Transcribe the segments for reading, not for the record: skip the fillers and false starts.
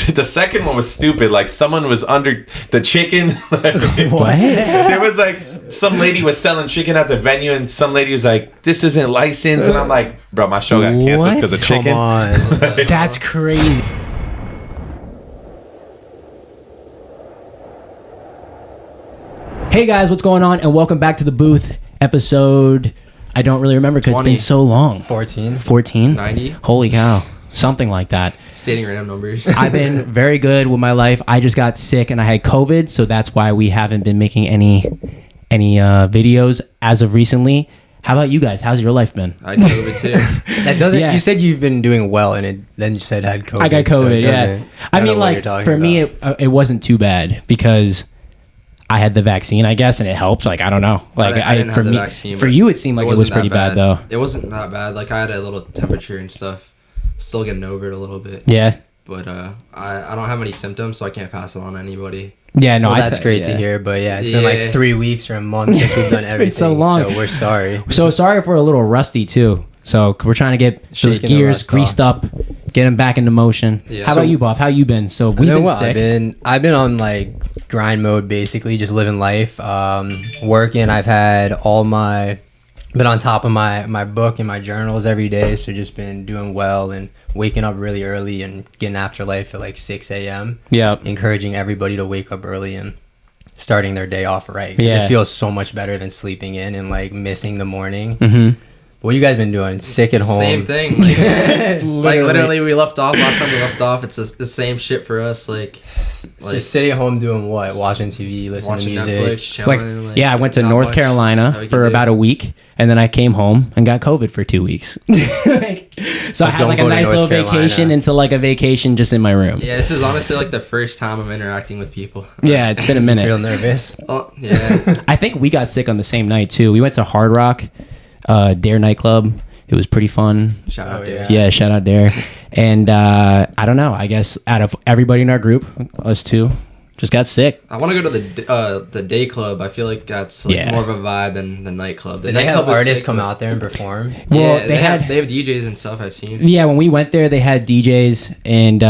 The second one was stupid. Like someone was under the chicken. What? There was like some lady was selling chicken at the venue, and some lady was like, "This isn't licensed," and I'm like, "Bro, my show got canceled because of chicken." Come on. That's crazy. Hey guys, what's going on? And welcome back to the Boothe episode. I don't really remember because it's been so long. 14. 90. Holy cow. Something like that. Stating random numbers. I've been very good with my life. I just got sick and I had COVID, so that's why we haven't been making any videos as of recently. How about you guys? How's your life been? I had COVID too. That doesn't. Yeah. You said you've been doing well, and then you said had COVID. I got COVID, yeah. I mean, like, for me, it wasn't too bad because I had the vaccine, I guess, and it helped. Like, I don't know. Like, I didn't have the vaccine. For you, it seemed like it was pretty bad, though. It wasn't that bad. Like, I had a little temperature and stuff. Still getting over it a little bit. Yeah. But I don't have any symptoms, so I can't pass it on to anybody. Yeah, no, well, that's great to hear. But yeah, it's been like 3 weeks or a month since we've done everything. Been so long. So we're sorry. So sorry if we're a little rusty, too. So we're trying to get those Shaking the gears rust greased up, get them back into motion. Yeah. How about you, Bob? How you been? So we've been sick. I've been on like grind mode, basically just living life, working. I've had been on top of my book and my journals every day, so just been doing well and waking up really early and getting after life at like 6 a.m. Yeah. Encouraging everybody to wake up early and starting their day off right. Yeah. It feels so much better than sleeping in and like missing the morning. Mm-hmm. What you guys been doing? Sick at home? Same thing. Like, literally, we left off last time we left off. It's the same shit for us. Like just sitting at home doing what? Watching TV, listening to music. Netflix, chilling, I went to North Carolina for about a week, and then I came home and got COVID for 2 weeks. So I had like a nice little vacation into like a vacation just in my room. Yeah, this is honestly like the first time I'm interacting with people. Yeah, it's been a minute. Feel nervous? Oh, yeah. I think we got sick on the same night too. We went to Hard Rock Dare nightclub. It was pretty fun. Shout out Dare. Yeah, shout out Dare. And I don't know. I guess out of everybody in our group, us two just got sick. I want to go to the day club. I feel like that's like more of a vibe than the nightclub. Did they have artists come out there and perform? Well, yeah, they have DJs and stuff. I've seen. Yeah, when we went there, they had DJs, and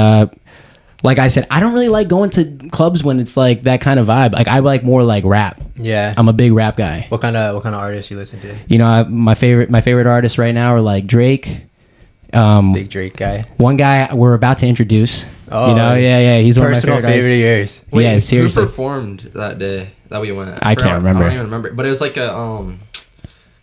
like I said, I don't really like going to clubs when it's like that kind of vibe. Like I like more like rap. Yeah, I'm a big rap guy. What kind of artists you listen to? You know, my favorite artists right now are like Drake. Big Drake guy. One guy we're about to introduce. Oh, you know, yeah, he's one of my favorite of yours. Wait, yeah, seriously. Who performed that day that we went? I can't remember. I don't even remember. But it was like a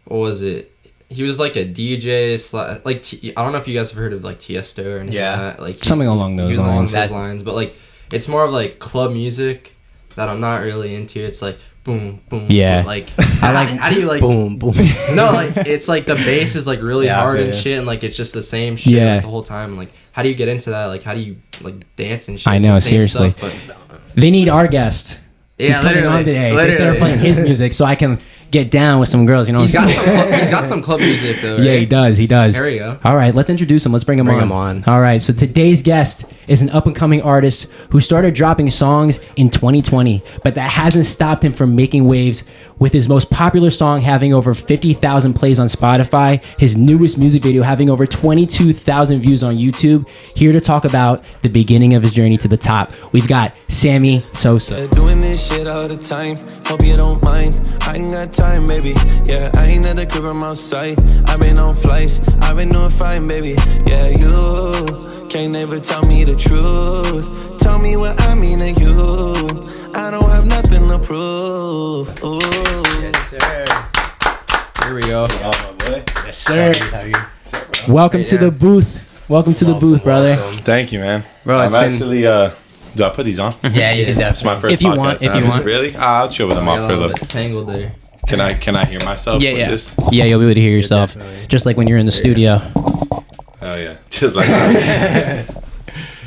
what was it? He was like a DJ. I don't know if you guys have heard of like Tiesto or anything. Yeah, like that. Like something along those lines. Along those lines, but like it's more of like club music that I'm not really into. It's like boom, boom. Yeah. Boom. Like how do you like boom, boom? No, like it's like the bass is like really hard and shit, and like it's just the same shit like, the whole time. And, like how do you get into that? Like how do you like dance and shit? I know, seriously. Stuff, they need our guest. Yeah, he's coming on today. They started playing his music so I can get down with some girls. You know, he's got some club music though. Right? Yeah, he does. There we go. All right, let's introduce him. Let's bring him on. All right, so today's guest is an up-and-coming artist who started dropping songs in 2020, but that hasn't stopped him from making waves, with his most popular song having over 50,000 plays on Spotify, his newest music video having over 22,000 views on YouTube. Here to talk about the beginning of his journey to the top, we've got Sammi Sossa. Doing this shit all the time, hope you don't mind. I ain't got time, baby. Yeah, I ain't at the crib, I'm outside. I've been on flights, I've been doing fine, baby. Yeah, you can't never tell me the truth. Tell me what I mean to you. I don't have nothing to prove. Ooh. Yes, sir. Here we go. Yes, sir. Welcome to the booth. Welcome to the booth, brother. Thank you, man. Bro, I'm actually. Do I put these on? Yeah, you can definitely. It's my first If you podcast. want, if you want. Really? I'll chill with them off for a little. Tangled there. Can I hear myself? Yeah, with yeah. This? Yeah, you'll be able to hear yourself, definitely. just like when you're in the studio. Oh yeah, just like that.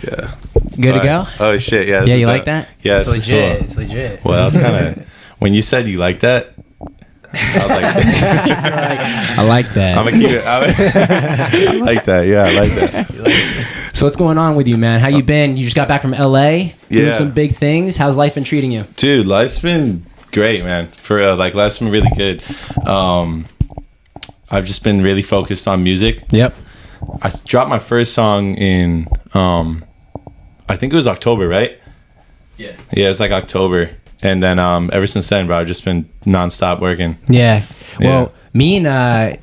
Yeah. Good to go? Oh shit, yeah. Yeah, you like that? Yeah, It's legit. It's legit. Well, I was kind of when you said you like that. I was like, I like that. I'm gonna keep it. I like that. Yeah, I like that. So what's going on with you, man? How you been? You just got back from LA, doing Yeah. some big things. How's life been treating you? Dude, life's been great, man. For real, like life's been really good. I've just been really focused on music. Yep. I dropped my first song in I think it was October, right? Yeah. Yeah, it's like October. And then ever since then, bro, I've just been nonstop working. Yeah. Well, me and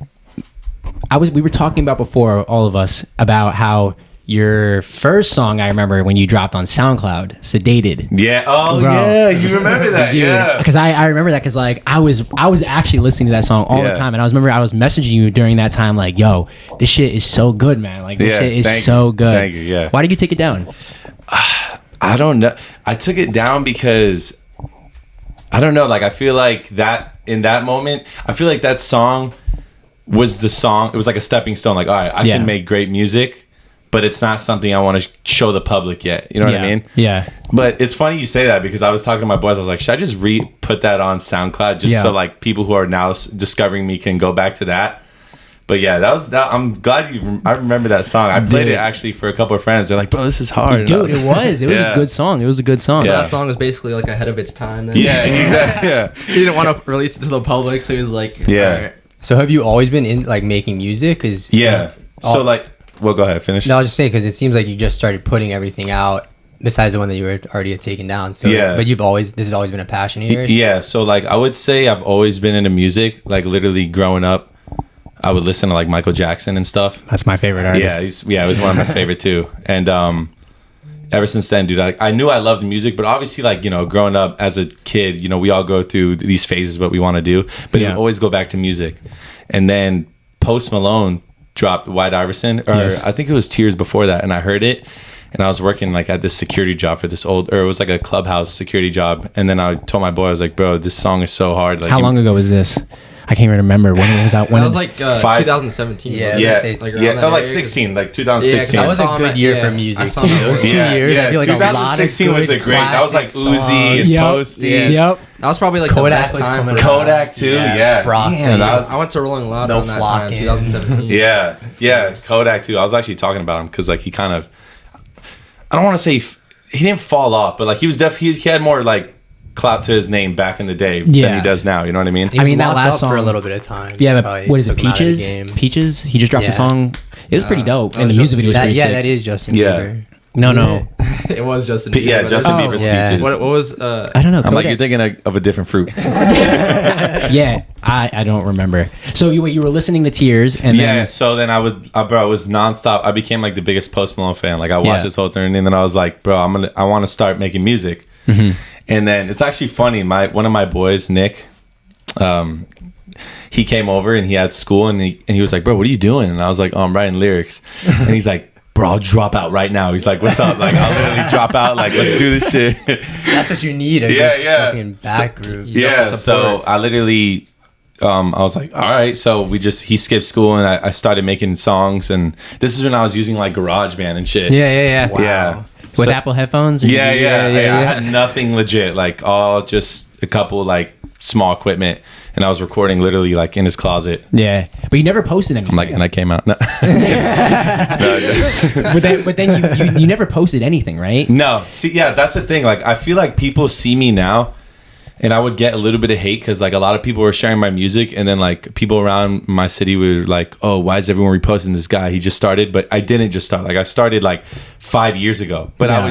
we were talking about before, all of us, about how your first song, I remember when you dropped on SoundCloud, Sedated. Yeah. Oh, Bro. yeah. You remember that? Dude, yeah. Because I remember that because like I was actually listening to that song all the time, and I was messaging you during that time like, yo, this shit is so good, man. Like this shit is so good. Thank you. Yeah. Why did you take it down? I don't know. I took it down because I don't know. Like I feel like that in that moment, I feel like that song was the song. It was like a stepping stone. Like, all right, I can make great music, but it's not something I want to show the public yet. You know what I mean? Yeah. But it's funny you say that because I was talking to my boys. I was like, should I just put that on SoundCloud just so like people who are now discovering me can go back to that? But yeah, that was that. I'm glad I remember that song. I played it actually for a couple of friends. They're like, bro, this is hard. Dude, it was a good song. It was a good song. So that song was basically like ahead of its time then. Yeah, exactly. Yeah. He didn't want to release it to the public, so he was like, Yeah. all right. So have you always been in like making music? Cause So like, well, go ahead, finish. No, I was just saying because it seems like you just started putting everything out besides the one that you were already had taken down. So but this has always been a passion of yours. Yeah. So like, I would say I've always been into music. Like literally growing up, I would listen to like Michael Jackson and stuff. That's my favorite artist. Yeah, he was one of my favorite too. And ever since then, dude, I knew I loved music, but obviously, like, you know, growing up as a kid, you know, we all go through these phases what we want to do, but it would always go back to music. And then Post Malone dropped White Iverson, or I think it was Tears before that, and I heard it. And I was working like at this security job for this it was like a clubhouse security job. And then I told my boy, I was like, bro, this song is so hard. Like, how long ago was this? I can't even remember when it was out. When that was like 2017. Like 16, like 2016. That was a good year for music. Those 2 years, I feel like 2016 was a great. That was like Uzi and Posty. Yep. That was probably like Kodak the best time for Kodak too. Yeah. Damn, I went to Rolling Loud on that time, 2017. Yeah, Kodak too. I was actually talking about him because like he kind of, I don't want to say he didn't fall off, but like he was definitely he had more like clout to his name back in the day than he does now. You know what I mean? I mean that last song for a little bit of time. Yeah, but what is it? Peaches. He just dropped a song. It was pretty dope, and the music video was pretty sick. Yeah, that is Justin Bieber. No. It was Justin Bieber. Yeah, Justin Bieber's Peaches. What was? I don't know. I'm like, you're thinking of a different fruit. Yeah, I don't remember. So you were listening to Tears, and then so then I was nonstop. I became like the biggest Post Malone fan. Like I watched this whole thing, and then I was like, bro, I want to start making music. Mm-hmm. And then it's actually funny. One of my boys, Nick, he came over and he had school, and he was like, bro, what are you doing? And I was like, oh, I'm writing lyrics. And he's like, bro, I'll drop out right now. He's like, what's up? Like, I'll literally drop out. Like, let's do this shit. That's what you need. Fucking back group. So I literally, I was like, all right. So he skipped school, and I started making songs. And this is when I was using like GarageBand and shit. Yeah. Wow. Yeah. With Apple headphones? I had nothing legit, like all just a couple like small equipment, and I was recording literally like in his closet. Yeah, but you never posted anything. I'm like, and I came out. No. But then you never posted anything, right? No. See, yeah, that's the thing. Like, I feel like people see me now, and I would get a little bit of hate because like a lot of people were sharing my music, and then like people around my city were like, oh, why is everyone reposting this guy? He just started. But I didn't just start. Like I started like 5 years ago, but I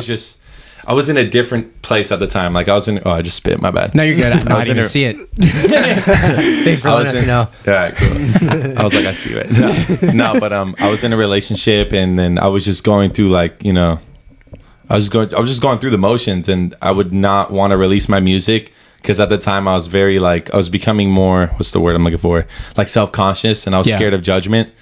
was in a different place at the time. Like I just spit, my bad. No, you're good. I didn't even see it. Thanks for letting us know. All right, cool. I was like, I see it. No, but I was in a relationship, and then I was just going through like, you know, I was just going through the motions, and I would not want to release my music because at the time I was very like, I was becoming more, what's the word I'm looking for? Like self-conscious, and I was scared of judgment.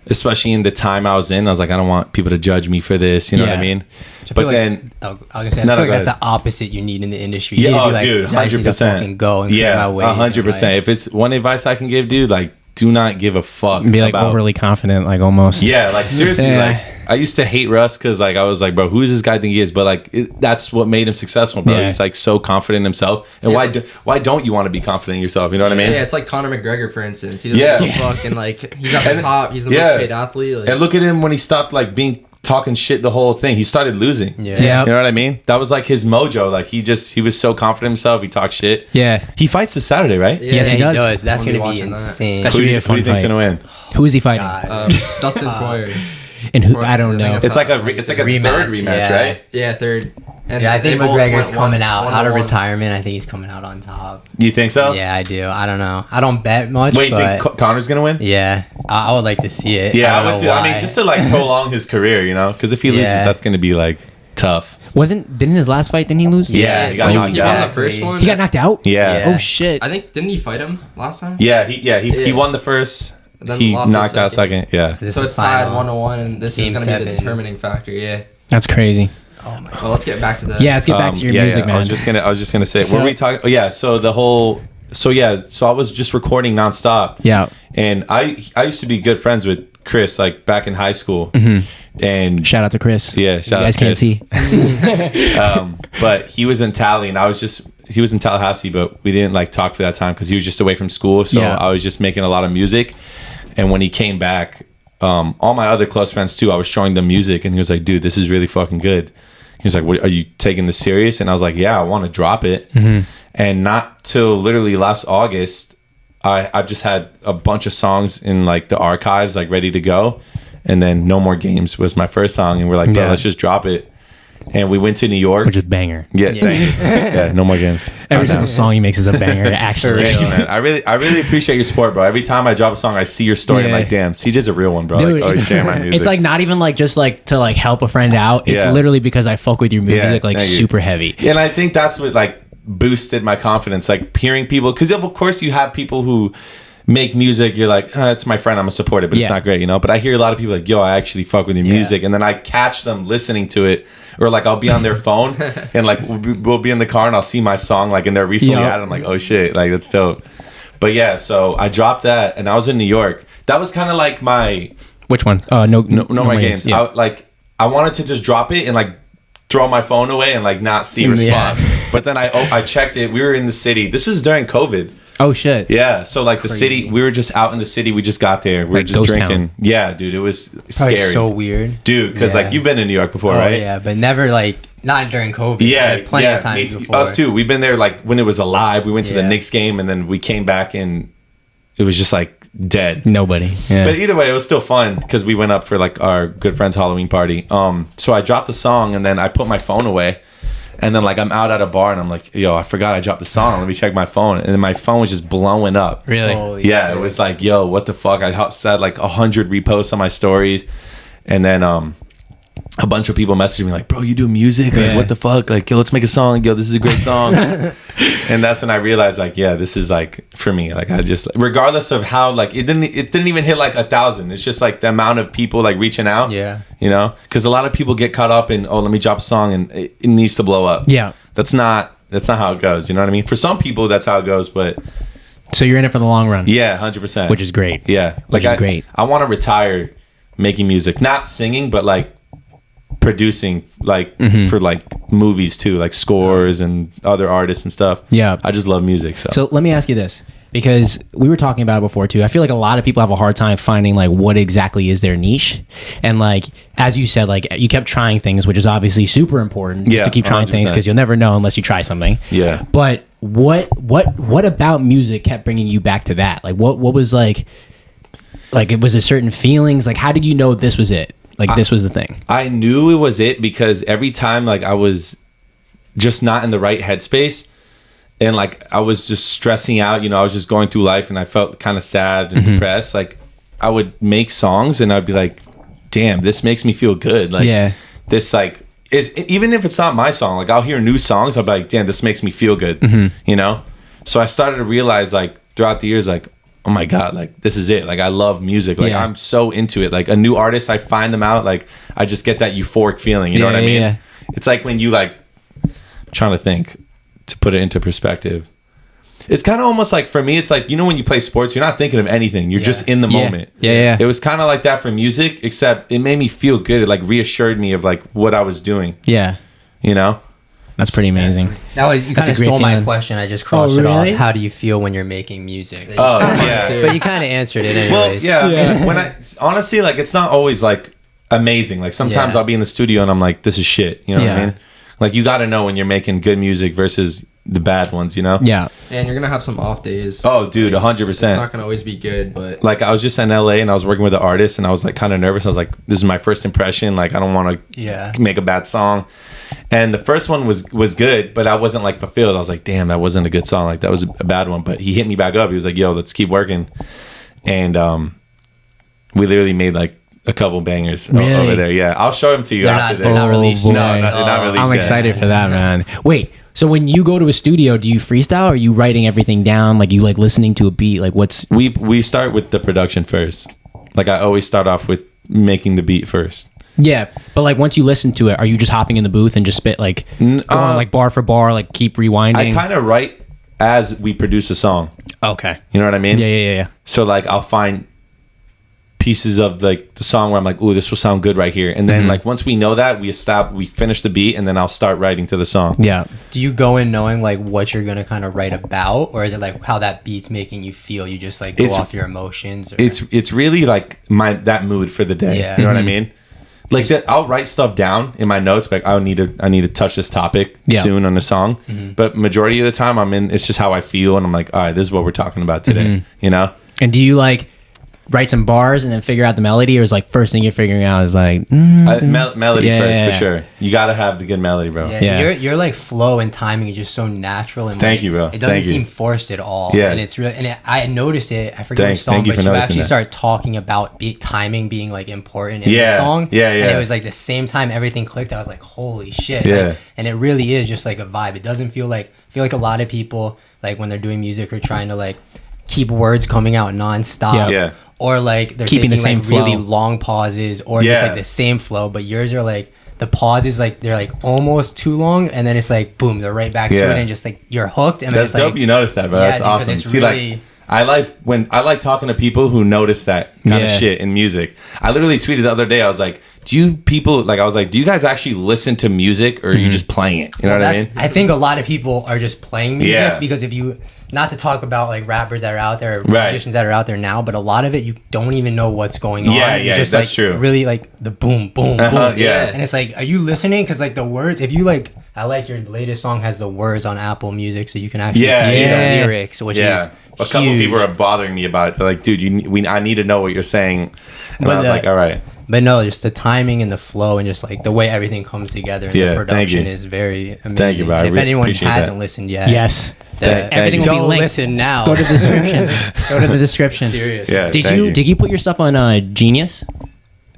Especially in the time I was in, I was like, I don't want people to judge me for this. You know what I mean? But then, I was gonna say, I feel like that's the opposite you need in the industry. You yeah, need to be like, dude, 100%. Go and clear my way. 100%. If it's one advice I can give, dude, like, do not give a fuck. Be like overly confident, like almost. Yeah, like seriously, like I used to hate Russ because like I was like, bro, who does this guy think he is? But like that's what made him successful, bro. He's like so confident in himself. And why don't you want to be confident in yourself? You know what I mean? Yeah, it's like Conor McGregor, for instance. He doesn't give a fuck, and like he's at the top. He's the most paid athlete. Like, and look at him when he stopped like talking shit the whole thing. He started losing. Yeah. You know what I mean? That was like his mojo. Like he was so confident in himself. He talked shit. Yeah. He fights this Saturday, right? Yeah, yes, he does. That's going to be insane. That should be a fun Who do you think's fight. going to win? Who is he fighting? Dustin Poirier. and who I don't know. It's like a rematch, third rematch, right? Yeah, third. And I think McGregor's coming out of retirement. I think he's coming out on top. You think so? Yeah, I do. I don't know. I don't bet much. Wait, you think Connor's gonna win? Yeah, I would like to see it. Yeah, I would too. I mean, just to like prolong his career, you know, because if he loses, that's gonna be like tough. Didn't his last fight? Didn't he lose? Yeah, he got knocked out. He won the first one. He got knocked out. Yeah. Oh shit. I think didn't he fight him last time? Yeah, he won the first. Then he lost knocked out second. Yeah. So it's tied 1-1, and this is gonna be the determining factor. Yeah. That's crazy. Oh my God. Well, let's get back to the. Yeah, let's get back to your music, man. I was just gonna say. So, what were we talking? Oh, yeah. So the whole. So I was just recording nonstop. Yeah. And I used to be good friends with Chris, like back in high school. And shout out to Chris. Yeah, shout out to Chris. You guys can't see. But he was in Tally, and he was in Tallahassee, but we didn't like talk for that time because he was just away from school. So I was just making a lot of music. And when he came back, all my other close friends too, I was showing them music, and he was like, "Dude, this is really fucking good." He was like, "What, are you taking this serious?" And I was like, "Yeah, I want to drop it." And not till literally last August, I've just had a bunch of songs in like the archives, like ready to go. And then No More Games was my first song, and we're like, "Bro, let's just drop it." And we went to New York, which is banger. Yeah, No More Games. Every single song he makes is a banger. Actually, thank you, man. I really appreciate your support, bro. Every time I drop a song, I see your story. I'm like, damn, CJ's a real one, bro. Dude, like, sharing my music. It's like not even like just like to like help a friend out. It's literally because I fuck with your music like super heavy. And I think that's what like boosted my confidence, like hearing people, because of course you have people who make music, you're like, it's my friend, I'm gonna support it, but it's not great, you know. But I hear a lot of people like, yo, I actually fuck with your music, and then I catch them listening to it, or like I'll be on their phone and like we'll be in the car and I'll see my song like in there recently added. I'm like, oh shit, like that's dope. But yeah, so I dropped that, and I was in New York. That was kind of like my which one? No More Games. Yeah. I wanted to just drop it and like throw my phone away and like not see respond. But then I checked it. We were in the city. This was during COVID. Oh shit. Yeah. So like the city, we were just out in the city. We just got there. We were just drinking. Town. Yeah, dude. It was scary. So weird. Dude, because like you've been in New York before, right? Yeah, but never like not during COVID. Yeah, plenty of times before. Us too. We've been there like when it was alive. We went to the Knicks game, and then we came back and it was just like dead. Nobody. Yeah. But either way, it was still fun because we went up for like our good friend's Halloween party. So I dropped the song, and then I put my phone away. And then, like, I'm out at a bar, and I'm like, yo, I forgot I dropped the song. Let me check my phone. And then my phone was just blowing up. Really? Holy yeah, it was like, yo, what the fuck? I had, like, 100 reposts on my stories. And then a bunch of people messaged me, like, bro, you do music? Like, what the fuck? Like, yo, let's make a song. Yo, this is a great song. And that's when I realized, like, yeah, this is, like, for me. Like, I just, regardless of how, like, it didn't even hit, like, 1,000. It's just, like, the amount of people, like, reaching out. Yeah. You know? Because a lot of people get caught up in, oh, let me drop a song, and it needs to blow up. Yeah. That's not how it goes. You know what I mean? For some people, that's how it goes, but... So you're in it for the long run. Yeah, 100%. Which is great. Yeah. Which is great. I want to retire making music. Not singing, but, like, producing, like, for, like, movies, too. Like, scores and other artists and stuff. Yeah. I just love music, So let me ask you this. Because we were talking about it before too. I feel like a lot of people have a hard time finding like what exactly is their niche. And like, as you said, like you kept trying things, which is obviously super important just to keep trying 100%. Things because you'll never know unless you try something. Yeah. But what about music kept bringing you back to that? Like what was like it was a certain feelings? Like how did you know this was it? Like this was the thing? I knew it was it because every time like I was just not in the right headspace. And like I was just stressing out, you know, I was just going through life and I felt kind of sad and depressed. Like I would make songs and I'd be like, damn, this makes me feel good. Like this like is, even if it's not my song, like I'll hear new songs, I'll be like, damn, this makes me feel good. You know? So I started to realize like throughout the years, like, oh my God, like this is it. Like I love music. Like I'm so into it. Like a new artist, I find them out, like I just get that euphoric feeling. You know what I mean? Yeah. It's like when you like, I'm trying to think. To put it into perspective, it's kind of almost like for me, it's like, you know, when you play sports, you're not thinking of anything, you're just in the moment. It was kind of like that for music, except it made me feel good. It like reassured me of like what I was doing. You know, that's pretty amazing. That was, you kind of stole my question. I just crossed it off. How do you feel when you're making music? But you kind of answered it anyways. Well, when I honestly, like, it's not always like amazing. Like sometimes I'll be in the studio and I'm like, this is shit. You know what I mean? Like, you got to know when you're making good music versus the bad ones, you know? Yeah. And you're gonna have some off days. Oh, dude, 100%. It's not gonna always be good, but like I was just in LA and I was working with an artist and I was like kind of nervous. I was like, this is my first impression. Like I don't want to make a bad song. And the first one was good, but I wasn't like fulfilled. I was like, damn, that wasn't a good song. Like that was a bad one. But he hit me back up. He was like, yo, let's keep working. And we literally made like a couple bangers over there. Yeah, I'll show them to you after this. They're not released. No, they're not released. I'm excited for that, man. Wait, so when you go to a studio, do you freestyle or are you writing everything down? Like you like listening to a beat? Like what's... We start with the production first. Like I always start off with making the beat first. Yeah, but like once you listen to it, are you just hopping in the booth and just spit like going like bar for bar, like keep rewinding? I kind of write as we produce a song. Okay. You know what I mean? Yeah. So like I'll find pieces of like the song where I'm like, ooh, this will sound good right here. And then like once we know that, we finish the beat and then I'll start writing to the song. Yeah. Do you go in knowing like what you're gonna kind of write about, or is it like how that beat's making you feel? You just like go off your emotions? Or? It's really like that mood for the day. Yeah. You know what I mean? Like that, I'll write stuff down in my notes. Like I need to touch this topic soon on the song. But majority of the time, it's just how I feel, and I'm like, all right, this is what we're talking about today. You know? And do you like write some bars and then figure out the melody, or is like first thing you're figuring out is like melody first for sure. You gotta have the good melody, bro. Yeah. Your like flow and timing is just so natural, and thank you, bro. It doesn't seem forced at all. Yeah, and it's really, and I noticed it. I forget which song, but you actually start talking about timing being like important in the song. Yeah. And it was like the same time everything clicked. I was like, holy shit. Yeah. Like, and it really is just like a vibe. It doesn't feel like a lot of people like when they're doing music are trying to like keep words coming out nonstop. Yeah. Or like they're keeping taking the same like flow. really long pauses, or just like the same flow, but yours are like the pauses like they're like almost too long, and then it's like boom, they're right back to it, and just like you're hooked. And that's dope. Like, you noticed that, bro. That's awesome. See, really, like I like talking to people who notice that kind of shit in music. I literally tweeted the other day. I was like, do you guys actually listen to music, or are you just playing it? You know what I mean? I think a lot of people are just playing music because if you. Not to talk about like rappers that are out there, or musicians that are out there now, but a lot lot of it you don't even know what's going on. Yeah, just that's like true. Really like the boom, boom, boom. And it's like, are you listening? Because like the words, if you like, I like your latest song has the words on Apple Music, so you can actually see the lyrics, which is a couple people are bothering me about it. They're like, dude, I need to know what you're saying. And I was like, all right. But no, just the timing and the flow and just like the way everything comes together and the production is very amazing. Thank you, bro. And if anyone hasn't listened yet, everything will be linked. Listen now. Go to the description. Go to the description. Serious. Yeah, did you put your stuff on Genius?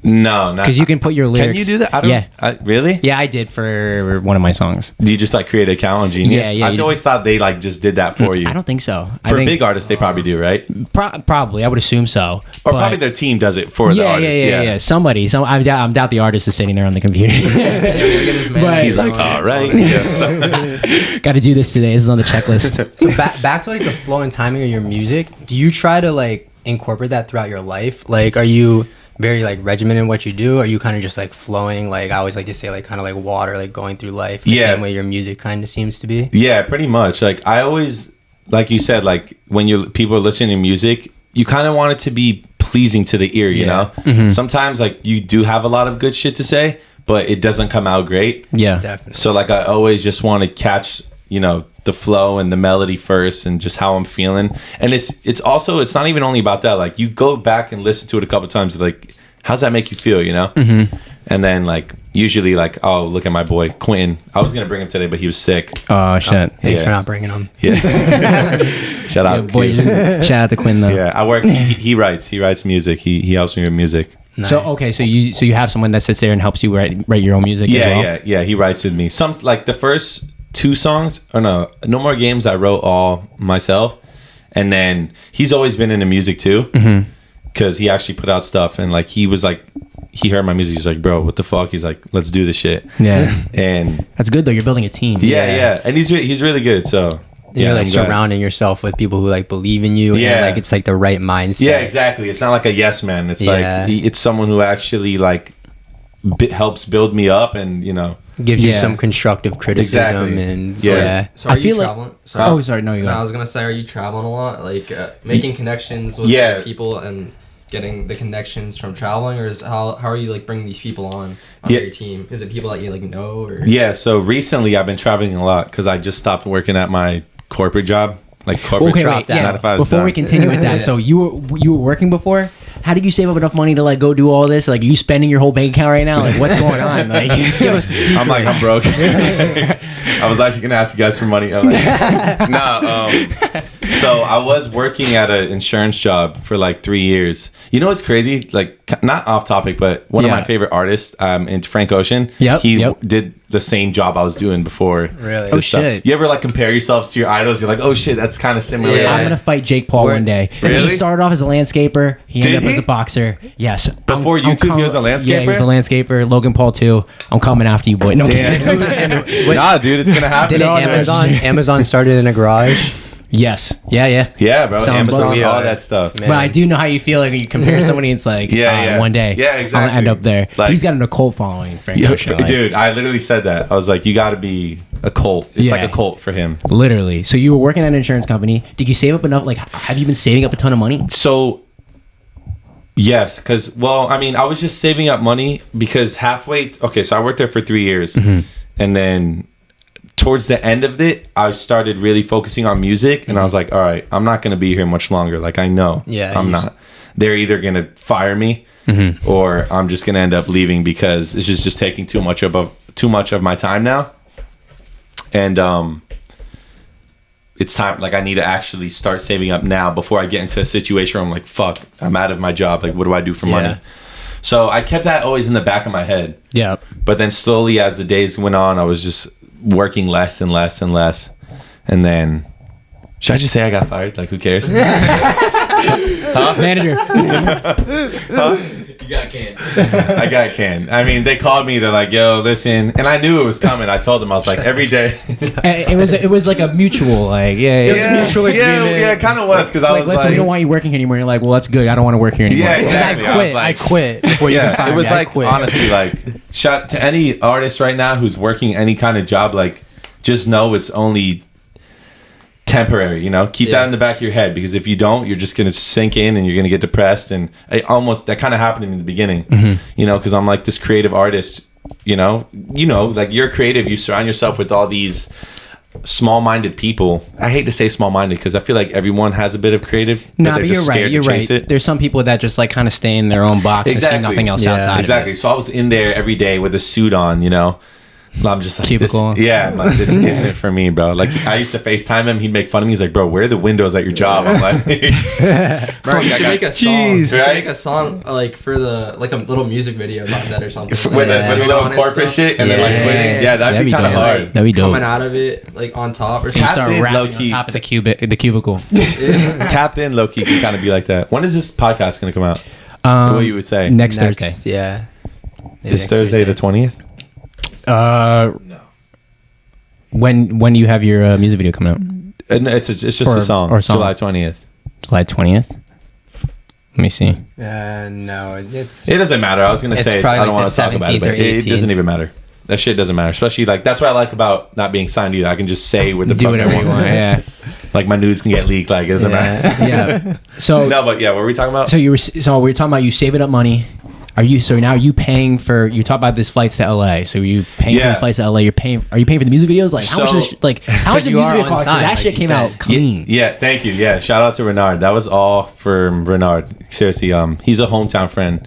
No, not because you can put your lyrics. Can you do that? Really? Yeah, I did for one of my songs. Do you just like create an account on Genius? Yeah. I've always thought they like just did that for you. I don't think so. For big artists, they probably do, right? Probably, I would assume so. Or probably their team does it for the artist. Yeah. Somebody. I doubt the artist is sitting there on the computer. But he's like, all right, got to do this today. This is on the checklist. So back to like the flow and timing of your music. Do you try to like incorporate that throughout your life? Like, are you very like regimented in what you do? Or are you kind of just like flowing? Like I always like to say, like kind of like water, like going through life. The same way your music kind of seems to be. Yeah, pretty much. Like I always, like you said, like when people are listening to music, you kind of want it to be pleasing to the ear. You know, sometimes like you do have a lot of good shit to say, but it doesn't come out great. Yeah, definitely. So like I always just want to catch, the flow and the melody first and just how I'm feeling. And it's also, it's not even only about that. Like you go back and listen to it a couple times, like how's that make you feel, And then like usually like, oh, look at my boy Quentin. I was gonna bring him today, but he was sick. Oh shit. Thanks for not bringing him. Shout out, boy. Shout out to Quinn though. Yeah, I work. He writes music. He helps me with music. Nice. So okay, so you have someone that sits there and helps you write your own music. Yeah, as well? yeah. He writes with me. Some like the first 2 songs. Oh no More Games. I wrote all myself, and then he's always been into music too, because he actually put out stuff, and like he was like, he heard my music. He's like, bro, what the fuck? He's like, let's do this shit. Yeah, and that's good though. You're building a team. Yeah. And he's really good. So. You're like surrounding yourself with people who like believe in you, and like it's like the right mindset. Yeah, exactly. It's not like a yes man. It's like it's someone who actually like helps build me up, and gives you some constructive criticism. And So are you traveling? Sorry, no, you go. I was gonna say, are you traveling a lot, like making connections with people? And getting the connections from traveling, or how are you like bringing these people on your team? Is it people that you like know? Or? Yeah. So recently I've been traveling a lot because I just stopped working at my corporate job. Like corporate job. Before we continue with that, so you were working before. How did you save up enough money to like go do all this? Like, are you spending your whole bank account right now? Like, what's going on? Like, I'm broke. I was actually gonna ask you guys for money. I'm like, nah. So I was working at an insurance job for like 3 years. You know what's crazy? Like, not off topic, but one of my favorite artists, Frank Ocean. He did the same job I was doing before. Really? Oh shit! You ever like compare yourselves to your idols? You're like, oh shit, that's kind of similar. Yeah. I'm gonna fight Jake Paul one day. Really? He started off as a landscaper. He ended up as a boxer. Yes. Before YouTube, he was a landscaper. Yeah, he was a landscaper. Logan Paul too. I'm coming after you, boy. No. Nah, dude, it's gonna happen. Didn't Amazon started in a garage? Yes. Yeah, bro. Sounds Amazon, close. all that stuff. Man. But I do know how you feel like when you compare somebody. It's like, one day, exactly. I'll end up there. Like, he's got an occult following, Frank Ocean. Dude, I literally said that. I was like, you got to be a cult. It's like a cult for him. Literally. So you were working at an insurance company. Did you save up enough? Like, have you been saving up a ton of money? So, yes, because I was just saving up money because halfway. Okay, so I worked there for 3 years, and then towards the end of it, I started really focusing on music, and I was like, all right, I'm not going to be here much longer. Like, I know I'm not. They're either going to fire me or I'm just going to end up leaving because it's just taking too much of my time now. And it's time. Like, I need to actually start saving up now before I get into a situation where I'm like, fuck, I'm out of my job. Like, what do I do for money? So I kept that always in the back of my head. Yeah. But then slowly as the days went on, I was just working less and less and less, and then should I just say I got fired? Like, who cares? Manager. You got canned. I got canned. I mean, they called me. They're like, "Yo, listen," and I knew it was coming. I told them I was like, every day. it was like a mutual, like it was a mutual agreement. Yeah, it kind of was because I was listen, we don't want you working here anymore. You're like, well, that's good. I don't want to work here anymore. Yeah, exactly. I quit before you can fire me. It was like honestly, like, shout to any artist right now who's working any kind of job. Like, just know it's only temporary, keep that in the back of your head, because if you don't, you're just gonna sink in and you're gonna get depressed. And that kind of happened to me in the beginning, because I'm like this creative artist, like, you're creative, you surround yourself with all these small-minded people. I hate to say small-minded because I feel like everyone has a bit of creative, but you're right. There's some people that just like kind of stay in their own box and see nothing else outside. Exactly. So I was in there every day with a suit on, I'm just like, cubicle. This isn't it for me, bro. Like, I used to FaceTime him. He'd make fun of me. He's like, bro, where are the windows at your job? I'm like, bro, you should make a song. You should make a song like for a little music video about that or something. with a little corporate shit and then like quitting. Yeah, that'd be kind of hard. That'd be dope. Coming out of it like on top or something. Start rapping on top of the cubicle. Tapped in low key can kind of be like that. When is this podcast gonna come out? What you would say? Next Thursday. Yeah. This Thursday the 20th. No. When do you have your music video coming out? It's just a song. July 20th. July 20th. Let me see. No, it doesn't matter. I was gonna say I don't want to talk about it, but it doesn't even matter. That shit doesn't matter. Especially like that's what I like about not being signed either. I can just say what the fuck I want. Yeah. Like my news can get leaked. Like it doesn't matter. Yeah. So no, but yeah, what were we talking about? So we were talking about you saving up money. Are you paying for? You talk about this flights to LA. So you paying for this flights to LA? Are you paying for the music videos? Like how much the music video cost? That shit came out clean. Yeah, thank you. Yeah, shout out to Renard. That was all for Renard. Seriously, he's a hometown friend.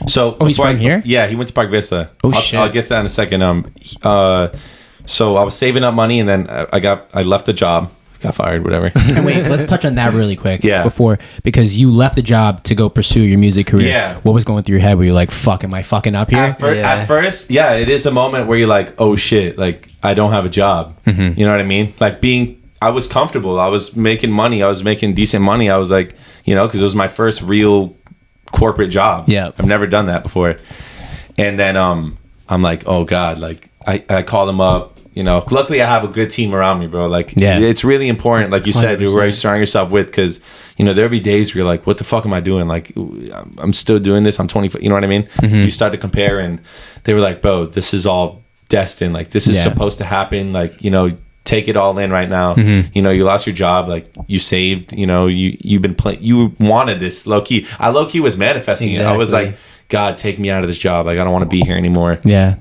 So he's from here? Yeah, he went to Park Vista. Shit. I'll get to that in a second. So I was saving up money, and then I left the job. Got fired, whatever. And wait, let's touch on that really quick. Yeah. Because you left the job to go pursue your music career. Yeah. What was going through your head? Were you like, fuck, am I fucking up here? At first, yeah, it is a moment where you're like, oh shit, like I don't have a job. Mm-hmm. You know what I mean? Like I was comfortable. I was making money. I was making decent money. I was like, because it was my first real corporate job. Yeah. I've never done that before. And then I'm like, oh God, like I call them up. Luckily I have a good team around me, bro. Like, it's really important, like you said, where you surround yourself with, because there'll be days where you're like, what the fuck am I doing? Like, I'm still doing this. I'm 25. You know what I mean? Mm-hmm. You start to compare, and they were like, bro, this is all destined. Like, this is supposed to happen. Like, take it all in right now. You know, you lost your job, like you saved, you know, you've been playing, you wanted this low key. I low key was manifesting it. I was like, God, take me out of this job. Like, I don't want to be here anymore. Yeah.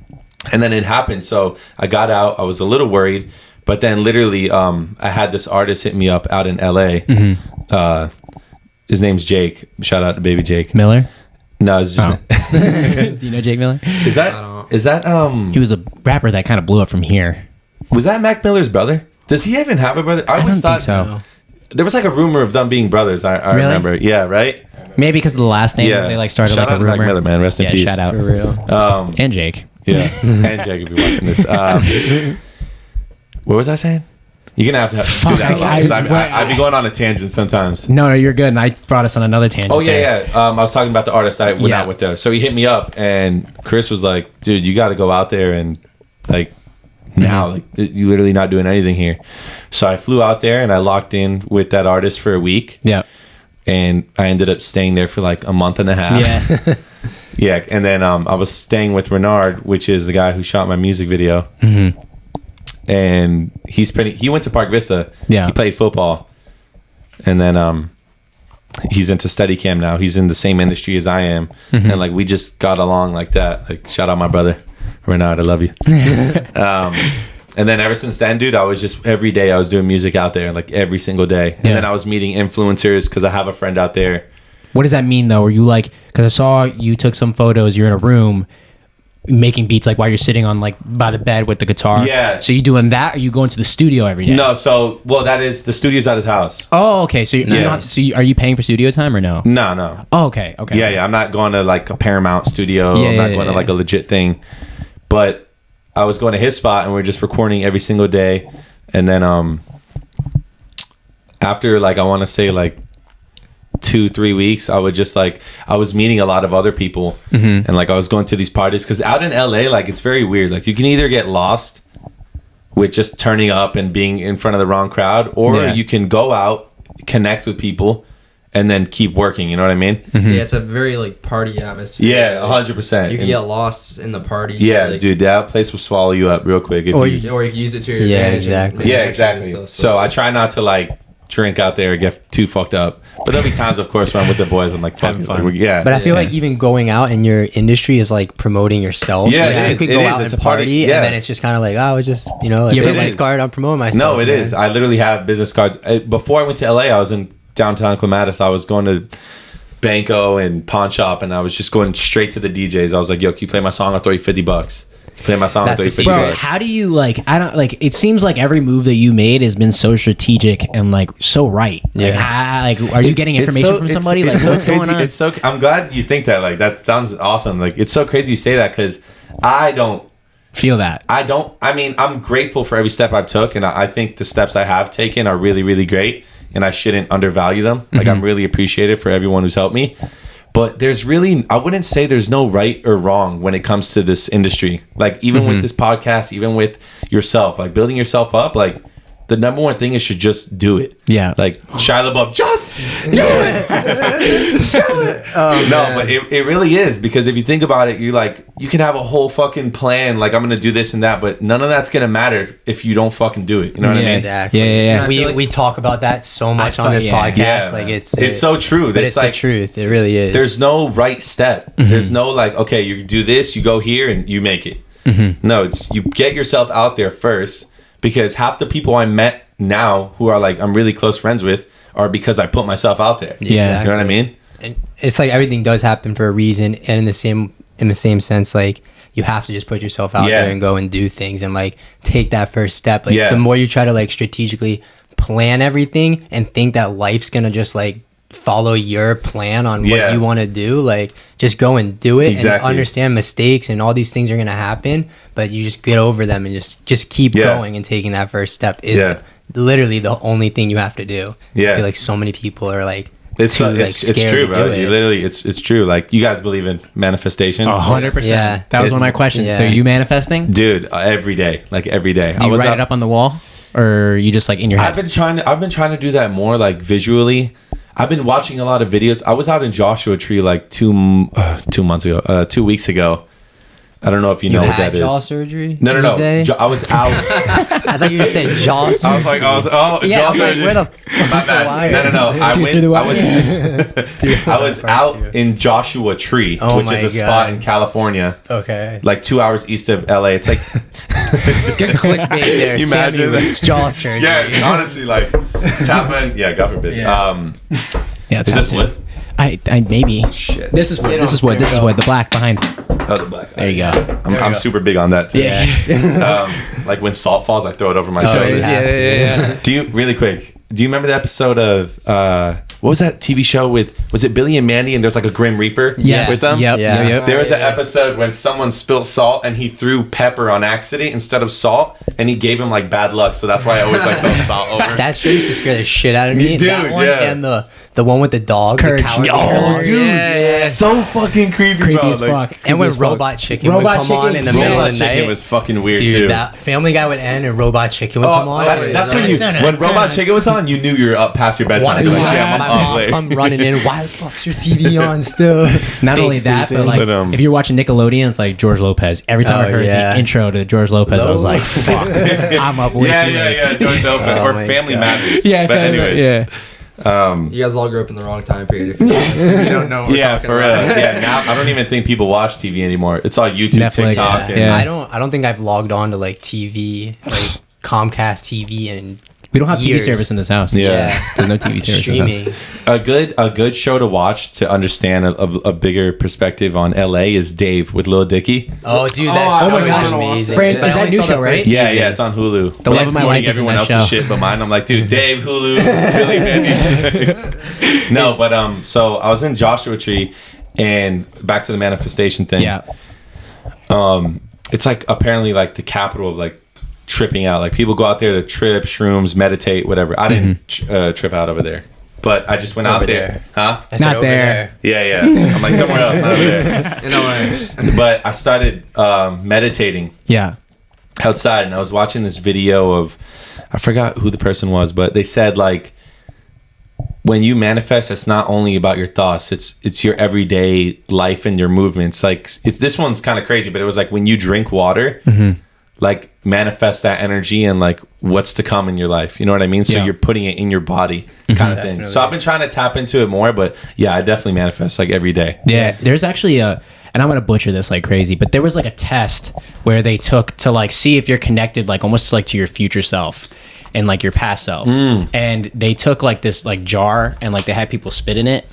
And then it happened. So I got out. I was a little worried, but then literally, I had this artist hit me up out in LA. His name's Jake. Shout out to baby Jake Miller. No, it's just. Do you know Jake Miller? Is that He was a rapper that kind of blew up from here. Was that Mac Miller's brother? Does he even have a brother? I always thought think so. There was like a rumor of them being brothers. I Really? remember. Yeah, right. Maybe because of the last name, they like started Shout like out a to rumor. Mac Miller, man. Rest in peace. Shout out For real. and Jake. Yeah, and Jake, if you're watching this. What was I saying? You're gonna have to do that. I'd be going on a tangent sometimes. No, you're good. And I brought us on another tangent. Oh yeah. I was talking about the artist I went out with there. So he hit me up, and Chris was like, "Dude, you got to go out there and like now, like you literally not doing anything here." So I flew out there and I locked in with that artist for a week. Yeah. And I ended up staying there for like a month and a half. Yeah. Yeah, and then I was staying with Renard, which is the guy who shot my music video. And he went to Park Vista. Yeah. He played football. And then he's into Steadicam now. He's in the same industry as I am. And like we just got along like that. Like shout out my brother, Renard, I love you. And then ever since then, dude, I was just every day I was doing music out there, like every single day. And then I was meeting influencers because I have a friend out there. What does that mean though? Were you like, because I saw you took some photos, you're in a room making beats like while you're sitting on like by the bed with the guitar. Yeah. So you doing that, or you going to the studio every day? No, that is the studio's at his house. Oh, okay. So are you paying for studio time or no? No. Oh, okay. Yeah. I'm not going to like a Paramount studio. I'm not going to like a legit thing. But I was going to his spot and we're just recording every single day. And then after like I want to say like 2-3 weeks, I was meeting a lot of other people. And like I was going to these parties because out in LA, like it's very weird. Like you can either get lost with just turning up and being in front of the wrong crowd, or you can go out, connect with people, and then keep working. You know what I mean? Yeah, it's a very like party atmosphere. Yeah, 100%. You can get lost in the party. Yeah, like, dude, that place will swallow you up real quick. Or you can use it to your advantage. Exactly. Yeah, exactly. Stuff, so I try not to like drink out there or get too fucked up. But there'll be times, of course, when I'm with the boys, I'm like, fucking fun. Like, yeah. But I feel like even going out in your industry is like promoting yourself. Yeah, like, you could go out and party, and then it's just kind of like, oh, it's just, you know, like business card, I'm promoting myself. No, it is. I literally have business cards. Before I went to LA, I was in downtown Clematis. I was going to Banco and Pawn Shop, and I was just going straight to the DJs. I was like, yo, can you play my song? I'll throw you $50. Play my song. Bro, how do you like? I don't like. It seems like every move that you made has been so strategic and like so right. Like, are you getting information from somebody? Like, what's going on? It's so. I'm glad you think that. Like, that sounds awesome. Like, it's so crazy you say that because I don't feel that. I mean, I'm grateful for every step I've took, and I think the steps I have taken are really, really great, and I shouldn't undervalue them. Like, I'm really appreciative for everyone who's helped me. But there's really, I wouldn't say there's no right or wrong when it comes to this industry. Like, even with this podcast, even with yourself, like building yourself up, like the number one thing is to just do it. Yeah. Like Shia LaBeouf, just do it. Do it. No, but it really is, because if you think about it, you're like, you can have a whole fucking plan. Like, I'm going to do this and that, but none of that's going to matter if you don't fucking do it. You know what I mean? Exactly. Yeah. We talk about that so much on this podcast. Yeah, like it's so true. But it's like the truth. It really is. There's no right step. There's no like, okay, you do this, you go here and you make it. No, it's you get yourself out there first, because half the people I met now who are like I'm really close friends with are because I put myself out there. Yeah. You know what I mean? And it's like everything does happen for a reason, and in the same sense, like you have to just put yourself out there and go and do things and like take that first step. Like the more you try to like strategically plan everything and think that life's gonna just like follow your plan on what you want to do, like just go and do it and understand mistakes and all these things are gonna happen, but you just get over them and just keep going, and taking that first step is literally the only thing you have to do. I feel like so many people are like, it's true, bro. You literally, it's true. Like, you guys believe in manifestation? 100%. Yeah, that was one of my questions. So, are you manifesting, dude? Every day, like every day. Do you write it up on the wall, or you just like in your head? I've been trying to do that more, like visually. I've been watching a lot of videos. I was out in Joshua Tree like 2 weeks ago. I don't know if you know what that is. Jaw surgery? No. I was out. I thought you were saying jaw surgery. I was like, jaw surgery. Where the My bad. No. I was out in Joshua Tree, which is a spot in California. Okay. Like 2 hours east of LA. It's like good clickbait there. You imagine that? Jaw surgery. Yeah, honestly, like tap in. Yeah, God forbid. Yeah, is this wood? I maybe. Shit. This is wood. This is wood. The black behind. Oh, the black. There you go. I'm super big on that too. Yeah. Like when salt falls, I throw it over my shoulder. Yeah. Do you really quick? Do you remember the episode of what was that TV show with? Was it Billy and Mandy? And there's like a Grim Reaper with them. Yep. There was an episode when someone spilt salt and he threw pepper on accident instead of salt, and he gave him like bad luck. So that's why I always like throw salt over. That shit used to scare the shit out of me. Dude, that one and the one with the dog, Courage. the cowardly Oh, dog. dude, so fucking creepy as bro. fuck. And when Robot Chicken would come on in the middle of the night, it was fucking weird dude, too. that Family Guy would end and Robot Chicken would come on. That's when Robot Chicken was on, you knew you were up past your bedtime. You're like, damn, I'm up late. I'm running in. Why the fuck's your TV on still? Not only that, but like if you're watching Nickelodeon, it's like George Lopez. Every time I heard the intro to George Lopez, I was like, fuck, I'm up way too late. Yeah, George Lopez or Family Matters. Yeah, but anyways, you guys all grew up in the wrong time period if you don't know what we're talking for about. real. Yeah, now I don't even think people watch TV anymore. It's all YouTube, Netflix, TikTok. yeah. I don't think I've logged on to like TV, like Comcast TV, and we don't have years. TV service in this house. Yeah. There's no TV service. Streaming. A good show to watch to understand a bigger perspective on LA is Dave with Lil Dicky. Oh, dude, that Oh show my God. is amazing. Brand- But I is that only new saw the show, right? first Yeah, season. it's on Hulu. The love of my life is in everyone that else's show. shit but mine. I'm like, dude, Dave, Hulu, Billy, Mandy. No, but so I was in Joshua Tree, and back to the manifestation thing. Yeah. It's like apparently like the capital of like tripping out. Like people go out there to trip, shrooms, meditate, whatever. I didn't trip out over there, but I just went out there. Huh? I said Not over there. Yeah. I'm like somewhere else, not over there. In LA. But I started meditating Yeah. outside, and I was watching this video of, I forgot who the person was, but they said like, when you manifest, it's not only about your thoughts, it's your everyday life and your movements. Like this one's kind of crazy, but it was like when you drink water, like manifest that energy and like what's to come in your life. You know what I mean? So you're putting it in your body kind of thing. Definitely. So I've been trying to tap into it more, but yeah, I definitely manifest like every day. Yeah, there's actually and I'm gonna butcher this like crazy, but there was like a test where they took to like see if you're connected, like almost like to your future self and like your past self. And they took like this like jar and like they had people spit in it,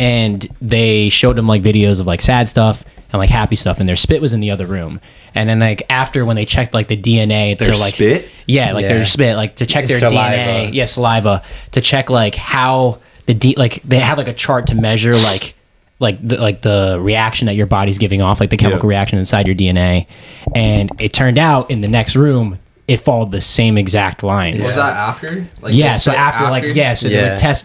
and they showed them like videos of like sad stuff and like happy stuff, and their spit was in the other room. And then like after when they checked like the DNA, they're Their like spit? Yeah, like their spit, like to check their Saliva. DNA. Yeah, saliva. To check like how like they have like a chart to measure like the reaction that your body's giving off, like the chemical reaction inside your DNA. And it turned out in the next room, it followed the same exact lines. Was that after? Like Yeah, so after they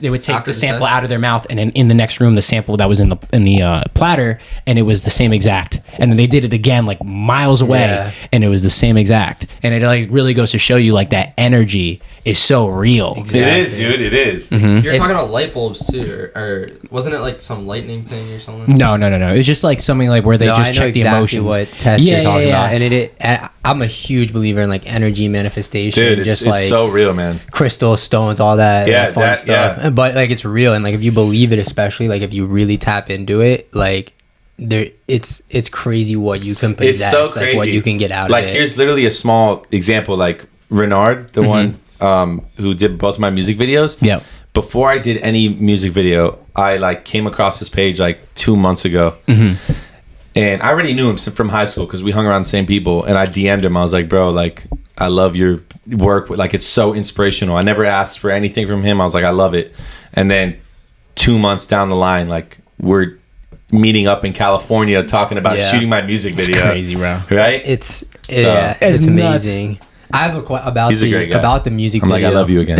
would take After the the sample test? out of their mouth, and then in the next room the sample that was in the platter, and it was the same exact. And then they did it again like miles away, and it was the same exact. And it like really goes to show you like that energy is so real. Exactly. It is, dude. It is. You're talking about light bulbs too, or wasn't it like some lightning thing or something? No. It was just like something like where they just check the emotions. What test you're talking about, and I'm a huge believer in like energy manifestation, Dude, just it's like so real, man. crystal stones, all that fun that- stuff. But like it's real, and like if you believe it, especially like if you really tap into it, like it's crazy what you can possess, It's so crazy. like what you can get out like, of it. here's literally a small example. Like Renard, the one who did both of my music videos. Yeah. Before I did any music video, I like came across this page like 2 months ago. And I already knew him from high school because we hung around the same people. And I DM'd him. I was like, bro, like, I love your work. Like, it's so inspirational. I never asked for anything from him. I was like, I love it. And then 2 months down the line, like, we're meeting up in California talking about shooting my music video. It's crazy, bro. Right? It's It's amazing. I have a question about He's a great guy. about the music I'm video. like, I love you again.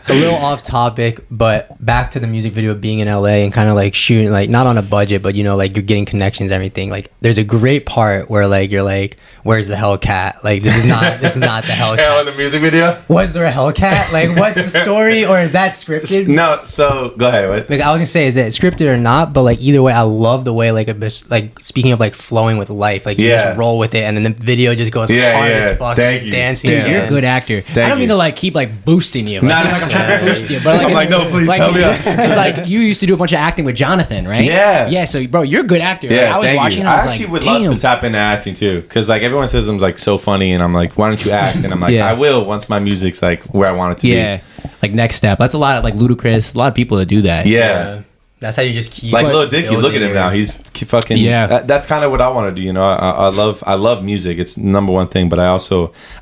a little off topic, but back to the music video being in LA and kind of like shooting, like not on a budget, but you know, like you're getting connections, everything. Like there's a great part where like you're like, where's the Hellcat? Like this is not the Hellcat. Yeah, in the music video. Was there a Hellcat? Like what's the story, or is that scripted? No, so go ahead. What? Like I was gonna say, is it scripted or not? But like either way, I love the way like like speaking of like flowing with life, like you just roll with it, and then the video just goes hard as fuck, dancing. Dude, you're a good actor. I don't mean to like keep like boosting you. Like, I'm trying to boost you, but like, I'm like, no, please help me out. It's like you used to do a bunch of acting with Jonathan, right? Yeah. So bro, you're a good actor. Yeah, like, I was watching. I actually would love to tap into acting too, because like everyone says I'm like so funny, and I'm like, why don't you act? And I'm like, I will once my music's like where I want it to be. Yeah, like next step. That's a lot of like Ludacris. A lot of people that do that. Yeah. That's how you just keep like Lil Dicky. Look at him now. He's fucking that's kind of what I want to do. You know, I love music. It's the number one thing. But I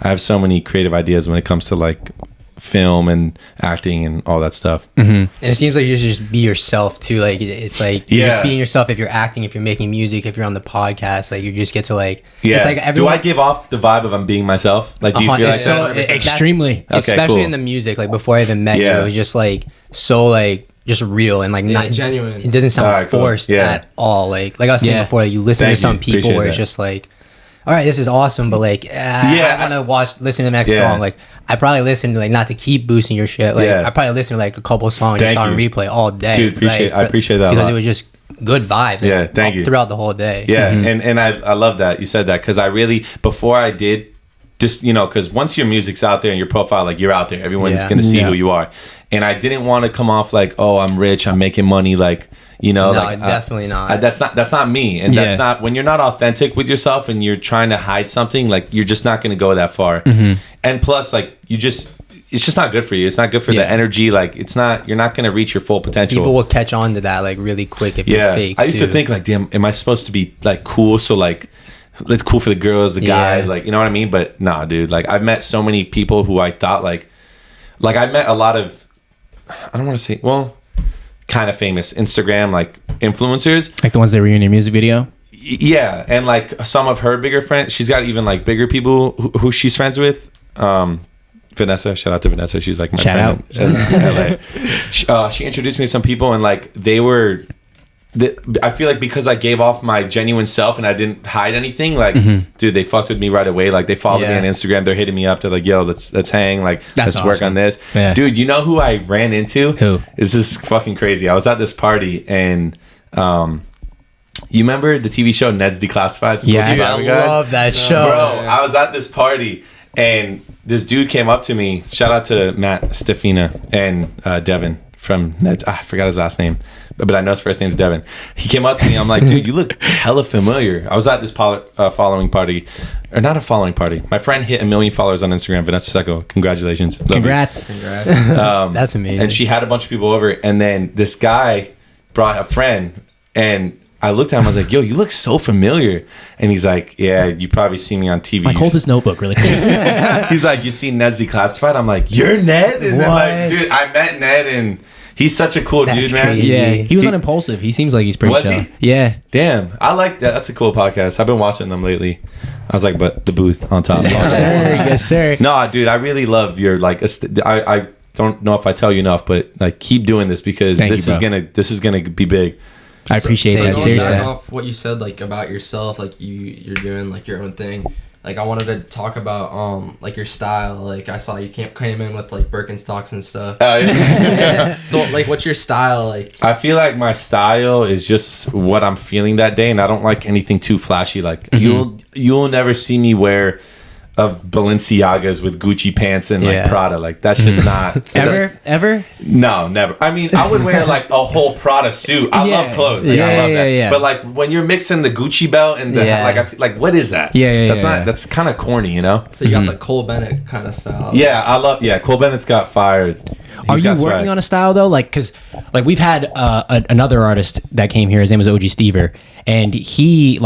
have so many creative ideas when it comes to like film and acting and all that stuff. And it seems like you should just be yourself too. Like it's like you're just being yourself. If you're acting, if you're making music, if you're on the podcast, like you just get to like it's like everyone. Do I give off the vibe of I'm being myself? Like do you feel like so that? Extremely, especially in the music. Like before I even met you, it was just like so like just real and like not genuine. It doesn't sound forced at all. Like I was saying before, like, you listen to some people where it's just like, all right, this is awesome, but like, I want to listen to the next song. Like, I probably listen to like not to keep boosting your shit. Like, I probably listen to like a couple songs just on replay all day. Dude, I appreciate that because it was just good vibes. Yeah, thank you throughout the whole day. Yeah, and I love that you said that because I really before I did. Just, you know, because once your music's out there and your profile, like you're out there, everyone's going to see who you are. And I didn't want to come off like, oh, I'm rich, I'm making money, like, you know, no, like definitely not. That's not me, and that's not when you're not authentic with yourself and you're trying to hide something, like you're just not going to go that far. And plus, like it's just not good for you. It's not good for the energy. Like you're not going to reach your full potential. People will catch on to that like really quick if you're fake. I used to think like, damn, am I supposed to be like cool? So like. It's cool for the girls, the guys, like, you know what I mean? But nah, dude, like I've met so many people who I thought like I met a lot of, I don't want to say, well, kind of famous Instagram like influencers, like the ones that were in your music video. Yeah, and like some of her bigger friends. She's got even like bigger people who she's friends with. Vanessa, shout out to Vanessa. She's like my friend in LA. She introduced me to some people, and like they were. I feel like because I gave off my genuine self and I didn't hide anything, like, dude, they fucked with me right away. Like, they followed me on Instagram. They're hitting me up. They're like, yo, let's hang. Like, let's work on this. Yeah. Dude, you know who I ran into? Who? This is fucking crazy. I was at this party and, you remember the TV show Ned's Declassified? Yeah, I love that show. Bro, I was at this party and this dude came up to me. Shout out to Matt Stefina and Devin from Ned's. I forgot his last name. But I know his first name's Devin. He came up to me. I'm like, dude, you look hella familiar. I was at this following party, or not a following party. My friend hit 1 million followers on Instagram. Vanessa Secco, congratulations. Congrats. That's amazing. And she had a bunch of people over. And then this guy brought a friend. And I looked at him. I was like, yo, you look so familiar. And he's like, yeah, you probably see me on TV. Like, hold this notebook really quick. He's like, you see Ned's Declassified? I'm like, you're Ned? And then like, dude, I met Ned and... He's such a cool dude, man. Crazy. Yeah, he was on Impulsive. He seems like he's pretty chill. Was he? Yeah. Damn, I like that. That's a cool podcast. I've been watching them lately. I was like, but the Boothe on top. Yes, sir. Yes, sir. No, dude, I really love your like. I don't know if I tell you enough, but like, keep doing this because this is gonna be big. I appreciate that. Seriously. Off what you said like about yourself, like you're doing like your own thing. Like I wanted to talk about like your style. Like I saw you came in with like Birkenstocks and stuff. Oh yeah. So like, what's your style like? I feel like my style is just what I'm feeling that day, and I don't like anything too flashy. Like you'll never see me wear of Balenciagas with Gucci pants and like Prada. Like that's just not ever. No, never. I mean, I would wear like a whole Prada suit. I love clothes. Like, I love that. Yeah. But like when you're mixing the Gucci belt and the like, I feel like what is that? That's kind of corny, you know. So you got the Cole Bennett kind of style. Yeah, I love. Yeah, Cole Bennett's got fired. Are you working on a style though? Like, cause like we've had another artist that came here. His name was OG Stever, and he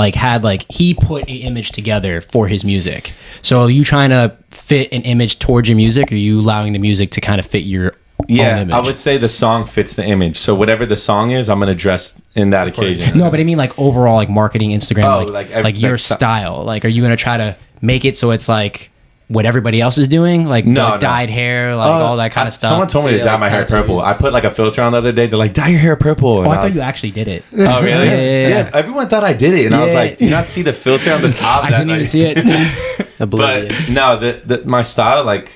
he put an image together for his music. So are you trying to fit an image towards your music, or are you allowing the music to kind of fit your own image? I would say the song fits the image. So whatever the song is, I'm gonna dress in that occasion. No, but I mean like overall, like marketing, Instagram, like your style. Like, are you gonna try to make it so it's like what everybody else is doing, like No. dyed hair, like all that kind of stuff? Someone told me to dye like my hair tattoos. purple. I put like a filter on the other day. They're like, dye your hair purple. Oh, And I thought was- you actually did it. Oh, really? Yeah. Everyone thought I did it. And I was Yeah. like, do you not see the filter on the top? I didn't even see it. Oblivious. But no, my style, like,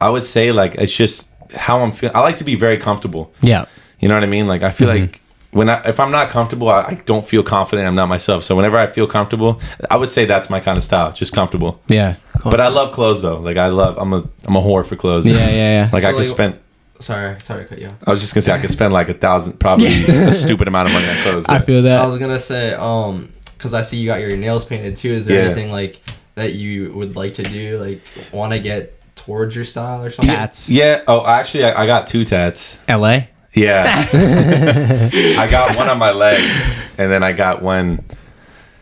I would say, like, it's just how I'm feeling. I like to be very comfortable. Yeah. You know what I mean? Like, I feel like if I'm not comfortable, I don't feel confident. I'm not myself. So whenever I feel comfortable, I would say that's my kind of style, just comfortable. Yeah. But I love clothes though. Like I'm a whore for clothes. Yeah. Like So, I could like, spend. Sorry to cut you off. I was just gonna say I could spend like $1,000, probably a stupid amount of money on clothes. I but- feel that. I was gonna say, because I see you got your nails painted too. Is there Yeah. anything like that you would like to do? Like, want to get towards your style or something? Tats. Yeah. Oh, actually, I got 2 tats. LA. Yeah. I got one on my leg, and then I got one.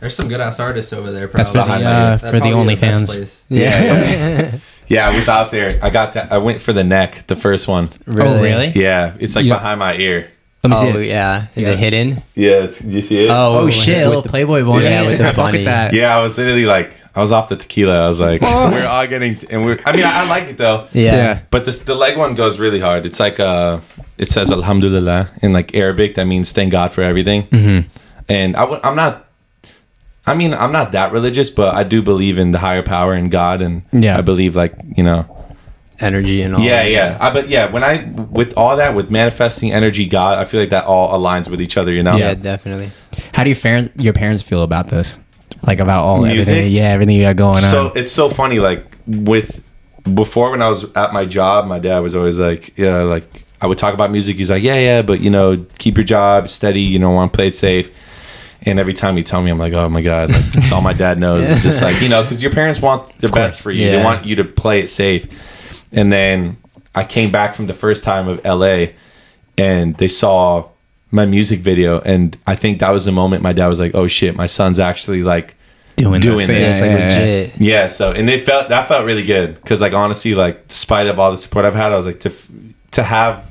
There's some good ass artists over there. That's Probably. for the, That's for the probably best OnlyFans. place. Yeah. Yeah, I was out there. I went for the neck, the first one. Oh, really? Yeah, it's like Yeah. behind my ear. Let me see Oh it. yeah, is Yeah. it hidden? Yeah, do you see it? Oh shit, with little the- Playboy bunny. Yeah, with the Look bunny. at that. Yeah, I was literally like, I was off the tequila. I was like, we're all getting, and I mean, I like it though. Yeah. But the leg one goes really hard. It's like it says Alhamdulillah in like Arabic. That means thank God for everything. Mm-hmm. And I'm not that religious, but I do believe in the higher power and God, and Yeah. I believe like Energy and all. yeah. But yeah, when with all that, with manifesting energy, God, I feel like that all aligns with each other. Yeah, definitely. How do your parents feel about this? Like about all Music? everything you got going on. So it's so funny. Like before when I was at my job, my dad was always like, yeah, like I would talk about music. He's like, yeah, but keep your job steady. Want to play it safe. And every time he tell me, I'm like, oh my God, like, that's all my dad knows. It's just like, because your parents want the best for you. Yeah. They want you to play it safe. And then I came back from the first time of LA and they saw my music video. And I think that was the moment my dad was like, oh shit, my son's actually like doing this. this. Yeah, it's like legit. Yeah. So, and that felt really good. Cause like, honestly, like despite of all the support I've had, I was like to have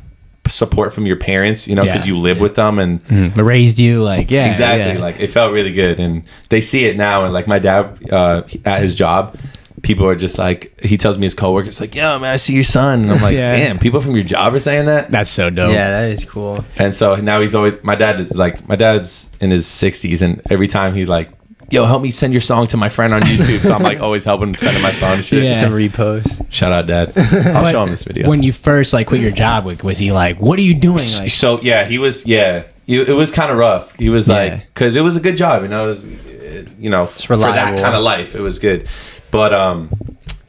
support from your parents, cause you live with them and raised you like exactly. yeah. Like it felt really good. And they see it now. And like my dad, at his job, people are just like, he tells me his coworkers like, yo man, I see your son. And I'm like, Yeah. damn, people from your job are saying that. That's so dope. Yeah, that is cool. And so now my dad's in his 60s, and every time he like, yo, help me send your song to my friend on YouTube. So I'm like always helping him send him my song and shit. Yeah. Some reposts. Shout out dad. I'll show him this video. When you first like quit your job, like, was he like, what are you doing? Like, So yeah, he was, it was kind of rough. He was like, cause it was a good job, it was, for that reliable. kind of life, it was good. But,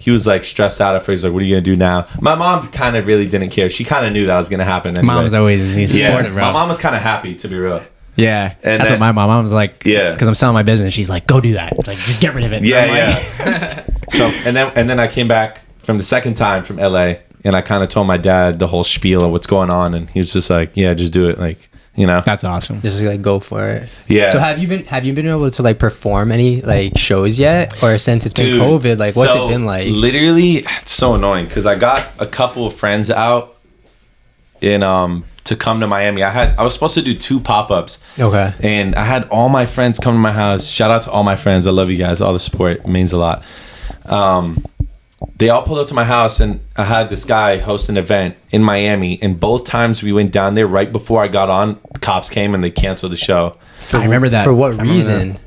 he was like stressed out at first. Like, what are you gonna do now? My mom kind of really didn't care. She kind of knew that was gonna happen. Anyway. mom's always supportive, bro. My mom was kind of happy, to be real. Yeah, And that's then- what my mom's like. Yeah. Because I'm selling my business. She's like, go do that. Like, just get rid of it. Yeah, I'm like, yeah. So and then I came back from the second time from LA, and I kind of told my dad the whole spiel of what's going on, and he was just like, yeah, just do it, like, That's awesome. Just like go for it. Yeah. So have you been able to like perform any like shows yet, or since it's been Dude, COVID, like what's so it been like? Literally, it's so annoying because I got a couple of friends out in to come to Miami. I was supposed to do 2 pop-ups. Okay. And I had all my friends come to my house. Shout out to all my friends. I love you guys. All the support means a lot. They all pulled up to my house, and I had this guy host an event in Miami. And both times we went down there, right before I got on, the cops came and they canceled the show. I remember that. For what I remember reason?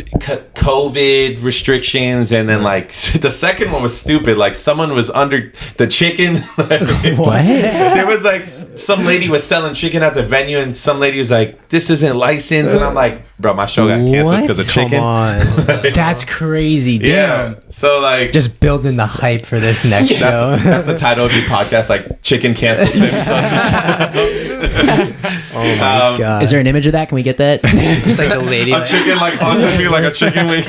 COVID restrictions, and then like the second one was stupid. Like someone was under the chicken. What? There was like some lady was selling chicken at the venue, and some lady was like, "This isn't licensed," and I'm like, "Bro, my show got canceled What? because of Come chicken." on. That's crazy. Damn. Yeah. So like, Just building the hype for this next show. that's the title of your podcast, like chicken cancel Sammi Sossa. Oh my god. Is there an image of that? Can we get that? just like the lady? A Like, chicken like onto me like a chicken wing.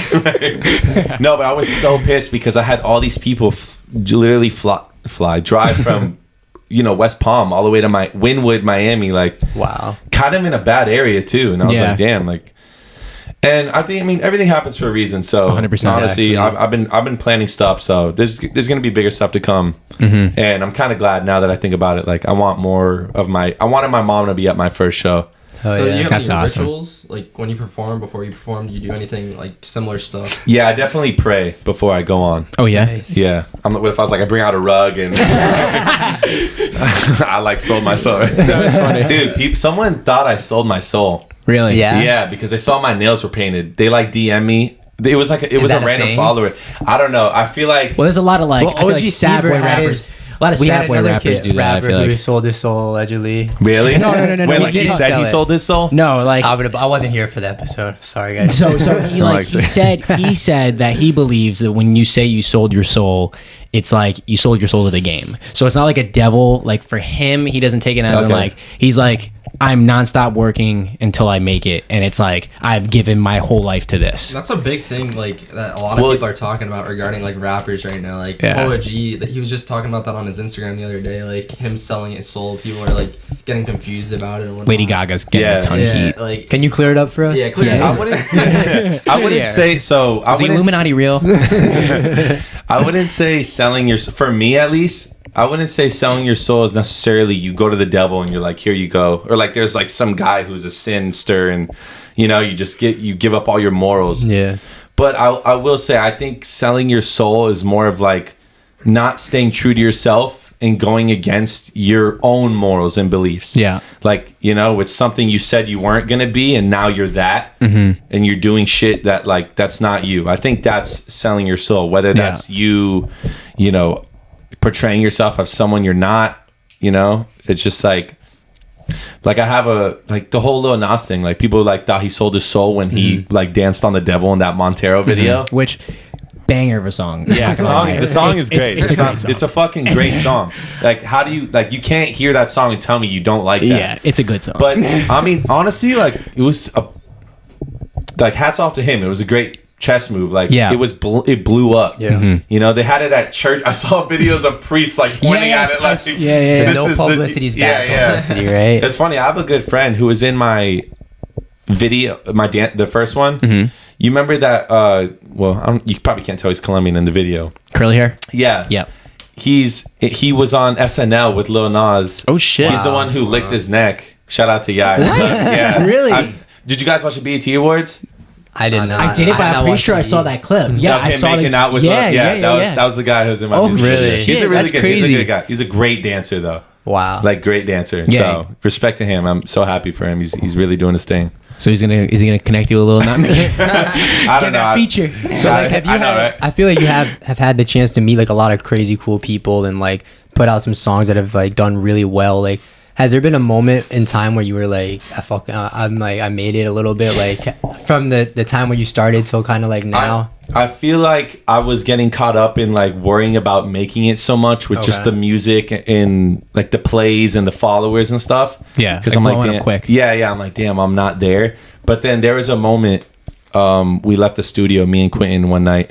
No, but I was so pissed because I had all these people literally drive from West Palm all the way to my Wynwood, Miami, like wow. kind of in a bad area too. And I was Yeah. like, damn, like. And I mean, everything happens for a reason. So 100%. honestly, Exactly. I've been planning stuff. So there's gonna be bigger stuff to come. Mm-hmm. And I'm kind of glad now that I think about it. Like I wanted my mom to be at my first show. Oh, So do yeah. you have That's any awesome. rituals? Like when you perform, before you perform, do you do anything like similar stuff? Yeah, I definitely pray before I go on. Oh yeah. Nice. Yeah, what if I was like, I bring out a rug and I like sold my soul. That was funny, dude. Someone thought I sold my soul. Really? Yeah. Yeah, because they saw my nails were painted. They like DM me. It was like it was a that a random thing? follower. I don't know. I feel like Well, there's a lot of like, Well, I feel like OG sad boy Seaver had rappers. his- A lot of We sad had boy another rappers kid, do that. I rapper feel who like. sold his soul allegedly. really. No. Wait, like He he did said sell he it. sold his soul. No, like I wasn't here for the episode. Sorry, guys. so he said that he believes that when you say you sold your soul, it's like you sold your soul to the game. So it's not like a devil. Like for him, he doesn't take it as in Okay. like he's like, I'm nonstop working until I make it, and it's like I've given my whole life to this. That's a big thing, like that a lot of people are talking about regarding like rappers right now. Like Yeah. OG, that he was just talking about that on his Instagram the other day. Like him selling his soul. People are like getting confused about it. And whatnot. Lady Gaga's getting Yeah. a ton of Yeah, heat. like Can you clear it up for us? yeah, clear it Yeah. up. I wouldn't say so. I Is the wouldn't, Illuminati real? I wouldn't say selling your, for me at least, I wouldn't say selling your soul is necessarily you go to the devil and you're like, here you go. Or like there's like some guy who's a sinster and, you know, you give up all your morals. Yeah. But I will say, I think selling your soul is more of like not staying true to yourself and going against your own morals and beliefs. Yeah. Like, you know, it's something you said you weren't going to be and now you're that. Mm-hmm. And you're doing shit that like, that's not you. I think that's selling your soul. Whether that's you know, portraying yourself as someone you're not, you know, it's just like I have the whole Lil Nas thing, like people like thought he sold his soul when he like danced on the devil in that Montero video. Which banger of a song. Yeah, the song is great. It's a great song. It's a fucking great song. Like, how do you like? You can't hear that song and tell me you don't like that. Yeah, it's a good song. But I mean, honestly, like it was like hats off to him. It was a great chess move. Like, Yeah. it blew up. Yeah. You know, they had it at church. I saw videos of priests like pointing yes, at it. Like, I- yeah, yeah, yeah. this No is publicity's bad publicity, Yeah. right? It's funny. I have a good friend who was in my video, the first one. Mm-hmm. You remember that? You probably can't tell he's Colombian in the video. Curly hair. Yeah. Yep. He was on SNL with Lil Nas. Oh shit. He's the one who licked his neck. Shout out to Yai. Yeah. Really? Did you guys watch the BET Awards? I did not. I did it, but I'm pretty watched sure I TV. saw that clip. Yeah, Of I him saw making the, out with yeah, Lil, yeah, yeah, that was the guy who was in my Oh, music really? video. He's a Shit, really that's good. He's a crazy. good guy. He's a great dancer though. Wow. Like great dancer. Yeah. So respect to him. I'm so happy for him. He's really doing his thing. So is he gonna connect you a little? Not me. I don't know. That feature. So like, have you I know, had, right? I feel like you have had the chance to meet like a lot of crazy cool people and like put out some songs that have like done really well. Like, has there been a moment in time where you were like, I made it a little bit, like from the time when you started till kind of like now? I feel like I was getting caught up in like worrying about making it so much with just Okay. the music and like the plays and the followers and stuff. Yeah, because like I'm like, blowing up damn, quick. Yeah, I'm like, damn, I'm not there. But then there was a moment. We left the studio, me and Quentin, one night,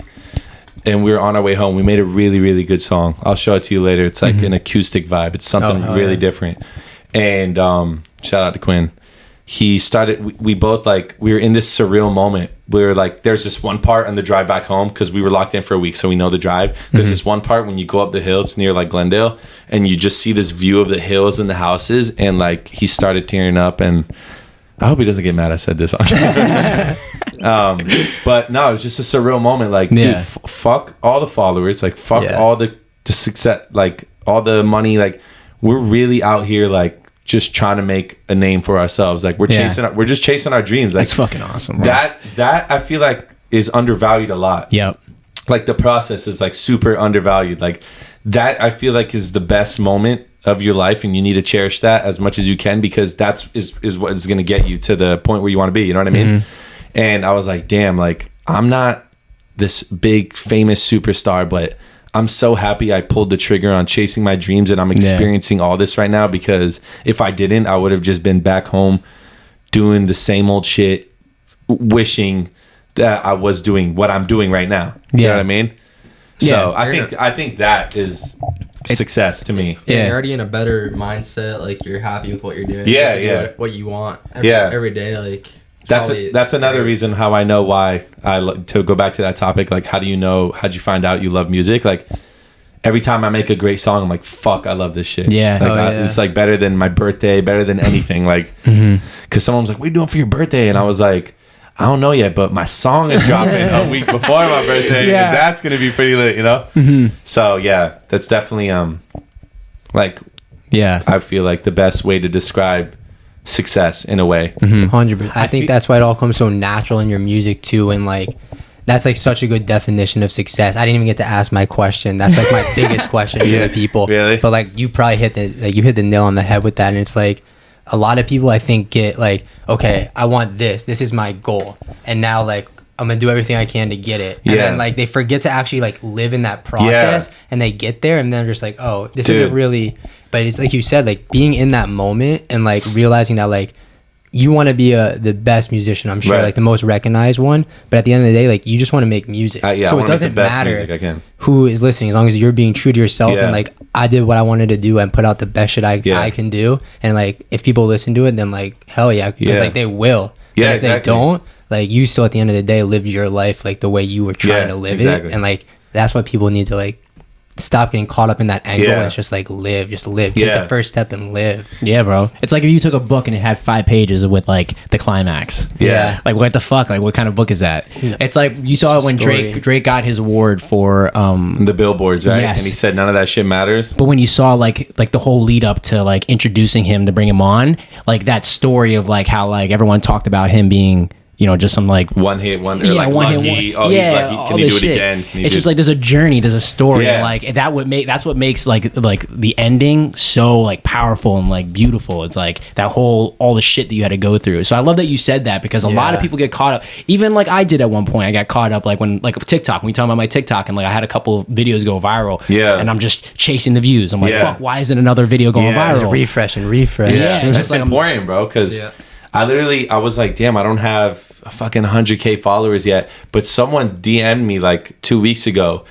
and we were on our way home. We made a really, really good song. I'll show it to you later. It's like an acoustic vibe. It's something hell really yeah. different. And shout out to Quinn. He started, we both like, we were in this surreal moment. We were like, there's this one part on the drive back home because we were locked in for a week, so we know the drive. There's this one part when you go up the hill, it's near like Glendale, and you just see this view of the hills and the houses, and like he started tearing up, and I hope he doesn't get mad I said this. But no, it was just a surreal moment. Like, Yeah. dude, fuck all the followers, like fuck Yeah. all the success, like all the money. Like, we're really out here, like just trying to make a name for ourselves. Like, we're Yeah. just chasing our dreams. Like, That's fucking awesome, bro. that I feel like is undervalued a lot. Yep. Like, the process is like super undervalued. Like, that I feel like is the best moment of your life, and you need to cherish that as much as you can, because that's is what is going to get you to the point where you want to be. You know what I mean? And I was like, damn, like I'm not this big famous superstar, but I'm so happy I pulled the trigger on chasing my dreams, and I'm experiencing all this right now, because if I didn't, I would have just been back home doing the same old shit, wishing that I was doing what I'm doing right now. You know what I mean? So Yeah. I think that is success to me. Yeah, Yeah. you're already in a better mindset. Like, you're happy with what you're doing. Yeah, You get to do yeah. what you want. Every day. Like, That's another reason how I know why to go back to that topic. Like, how'd you find out you love music? Like, every time I make a great song, I'm like, fuck, I love this shit. Yeah. Like, it's like better than my birthday, better than anything. Like, because someone was like, what are you doing for your birthday? And I was like, I don't know yet, but my song is dropping a week before my birthday. Yeah. And that's going to be pretty lit, you know? So, yeah, that's definitely, like, yeah, I feel like the best way to describe success in a way. 100%. I think that's why it all comes so natural in your music, too. And, like, that's, like, such a good definition of success. I didn't even get to ask my question. That's, like, my biggest question to the people. Really? But, like, you probably hit the nail on the head with that. And it's, like, a lot of people I think get like, okay, I want this is my goal, and now like I'm gonna do everything I can to get it, and then like they forget to actually like live in that process, and they get there and then they're just like, oh, this isn't really. But it's like you said, like being in that moment and like realizing that like you want to be the best musician, I'm sure, like the most recognized one, but at the end of the day, like you just want to make music. So it doesn't matter who is listening, as long as you're being true to yourself and like I did what I wanted to do and put out the best shit I can do, and like if people listen to it, then like hell yeah, because like they will. But if they don't, like you still at the end of the day lived your life like the way you were trying to live it, and like that's what people need to like stop getting caught up in that angle. And it's just like live, take the first step and live. Yeah, bro, it's like if you took a book and it had 5 pages with like the climax. Like what the fuck, like what kind of book is that? It's like you saw it when Drake got his award for the billboards, right? And he said none of that shit matters. But when you saw like the whole lead up to like introducing him to bring him on, like that story of like how like everyone talked about him being, you know, just some like one hit wonder, like lucky. Oh, he's lucky. Can he do it again? It's just like there's a journey, there's a story, and like that's what makes like the ending so like powerful and like beautiful. It's like that whole all the shit that you had to go through. So I love that you said that, because a lot of people get caught up. Even like I did at one point. I got caught up like when like TikTok. When we talking about my TikTok, and like I had a couple of videos go viral. And I'm just chasing the views. I'm like, fuck, why isn't another video going viral? Just refresh. Yeah, that's like important, bro. Because I was like, damn, I don't have fucking 100K followers yet, but someone DM'd me like 2 weeks ago,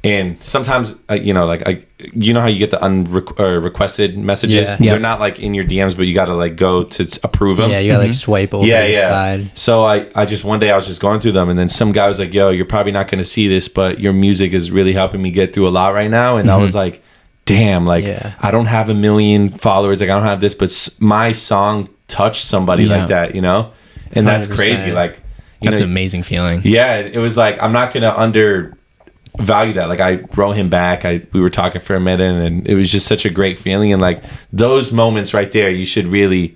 and sometimes you know, like you know how you get the requested messages, they're not like in your DMs, but you gotta like go to approve them. You gotta like swipe over the side. So I just one day I was just going through them, and then some guy was like, yo, you're probably not gonna see this, but your music is really helping me get through a lot right now. And I was like, damn, like I don't have 1 million followers, like I don't have this, but my song touched somebody like that, you know? And that's 100%. Crazy. Like, that's an amazing feeling. Yeah, it was like, I'm not gonna undervalue that. Like I wrote him back, we were talking for a minute, and it was just such a great feeling. And like those moments right there, you should really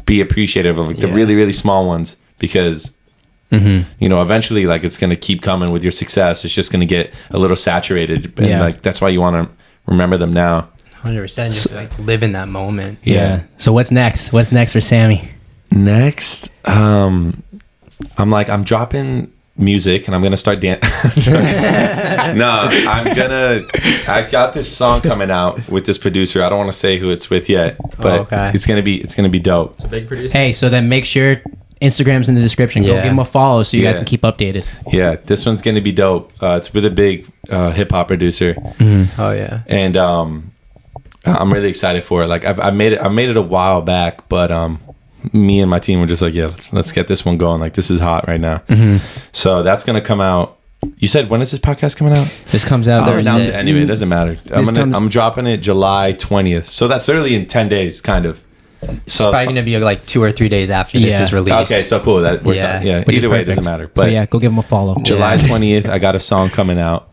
be appreciative of, like the really, really small ones, because you know, eventually like it's gonna keep coming with your success. It's just gonna get a little saturated, and like that's why you want to remember them now. 100%. Just like live in that moment. So what's next for Sammi? Next, I'm dropping music, and I'm gonna start dancing. No, I got this song coming out with this producer. I don't want to say who it's with yet, but it's gonna be dope. It's a big producer. Hey, so then make sure Instagram's in the description. Go give him a follow so you guys can keep updated. Yeah, this one's gonna be dope. It's with a big hip hop producer. Oh yeah. And I'm really excited for it. Like I made it a while back, but me and my team were just like, let's get this one going. Like this is hot right now. So that's gonna come out. You said, when is this podcast coming out? This comes out Thursday. Anyway, it doesn't matter. I'm dropping it July 20th. So that's early in 10 days, kind of. So it's probably going to be like 2 or 3 days after this is released. Okay, so cool. That works out. Yeah, either way, it doesn't matter. But so go give them a follow. July 20th, I got a song coming out.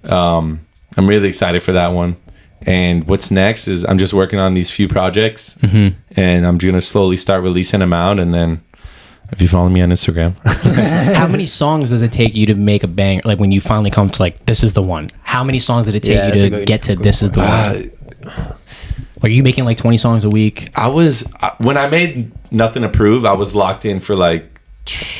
I'm really excited for that one. And what's next is I'm just working on these few projects, and I'm going to slowly start releasing them out. And then if you follow me on Instagram. How many songs does it take you to make a banger? Like when you finally come to like, this is the one. How many songs did it take you to get to this is the one? Are you making like 20 songs a week? When I made Nothing to Prove, I was locked in for like,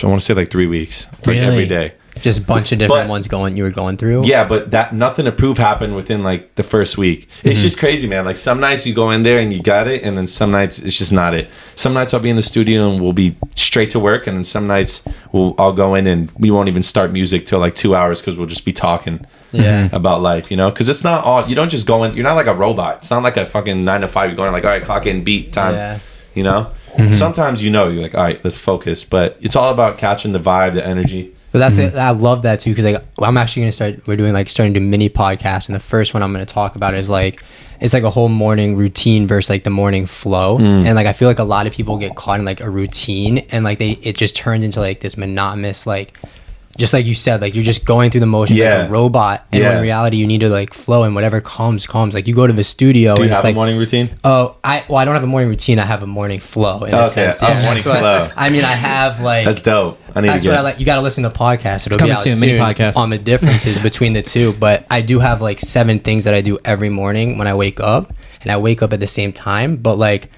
I want to say like 3 weeks, like every day. Just a bunch of different ones you were going through? Yeah, but that Nothing to Prove happened within like the first week. It's just crazy, man. Like some nights you go in there and you got it, and then some nights it's just not it. Some nights I'll be in the studio and we'll be straight to work, and then some nights I'll go in and we won't even start music till like 2 hours because we'll just be talking about life, you know? Because it's not all, you don't just go in, you're not like a robot. It's not like a fucking 9 to 5. You're going like, all right, clock in, beat time, you know? Sometimes you're like, all right, let's focus. But it's all about catching the vibe, the energy, But that's it. I love that too, because like I'm actually gonna start. We're starting to do mini podcasts, and the first one I'm gonna talk about is like it's like a whole morning routine versus like the morning flow, and like I feel like a lot of people get caught in like a routine, and like it just turns into like this monotonous like. Just like you said, like you're just going through the motions like a robot, and when in reality you need to like flow, and whatever comes. Like you go to the studio. Do you and have it's a morning routine? I don't have a morning routine. I have a morning flow in a sense. Yeah, morning flow. I mean, I have like that's dope. That's what I like. You got to listen to the podcast. It'll be out soon. Mini podcast on the differences between the two. But I do have like 7 things that I do every morning when I wake up, and I wake up at the same time. But like,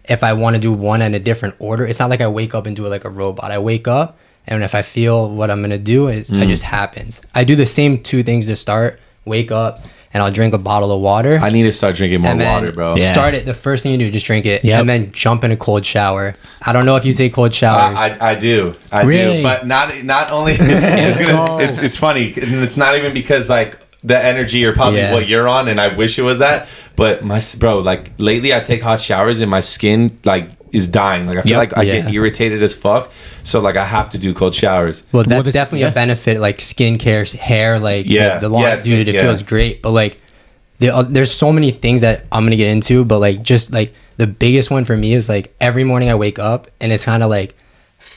if I want to do one in a different order, it's not like I wake up and do it like a robot. I wake up. And if I feel what I'm going to do, it just happens. I do the same 2 things to start. Wake up, and I'll drink a bottle of water. I need to start drinking more water, bro. Start it. The first thing you do, just drink it. Yep. And then jump in a cold shower. I don't know if you take cold showers. I do. I do. But not only... it's funny. And it's not even because, like, the energy or probably what you're on, and I wish it was that. But, like, lately I take hot showers, and my skin, like... is dying. Like I feel like I get irritated as fuck, so like I have to do cold showers. Well, that's definitely a benefit, like skincare, hair, like the longevity. It feels great, but like there's so many things that I'm gonna get into, but like just like the biggest one for me is like every morning I wake up and it's kind of like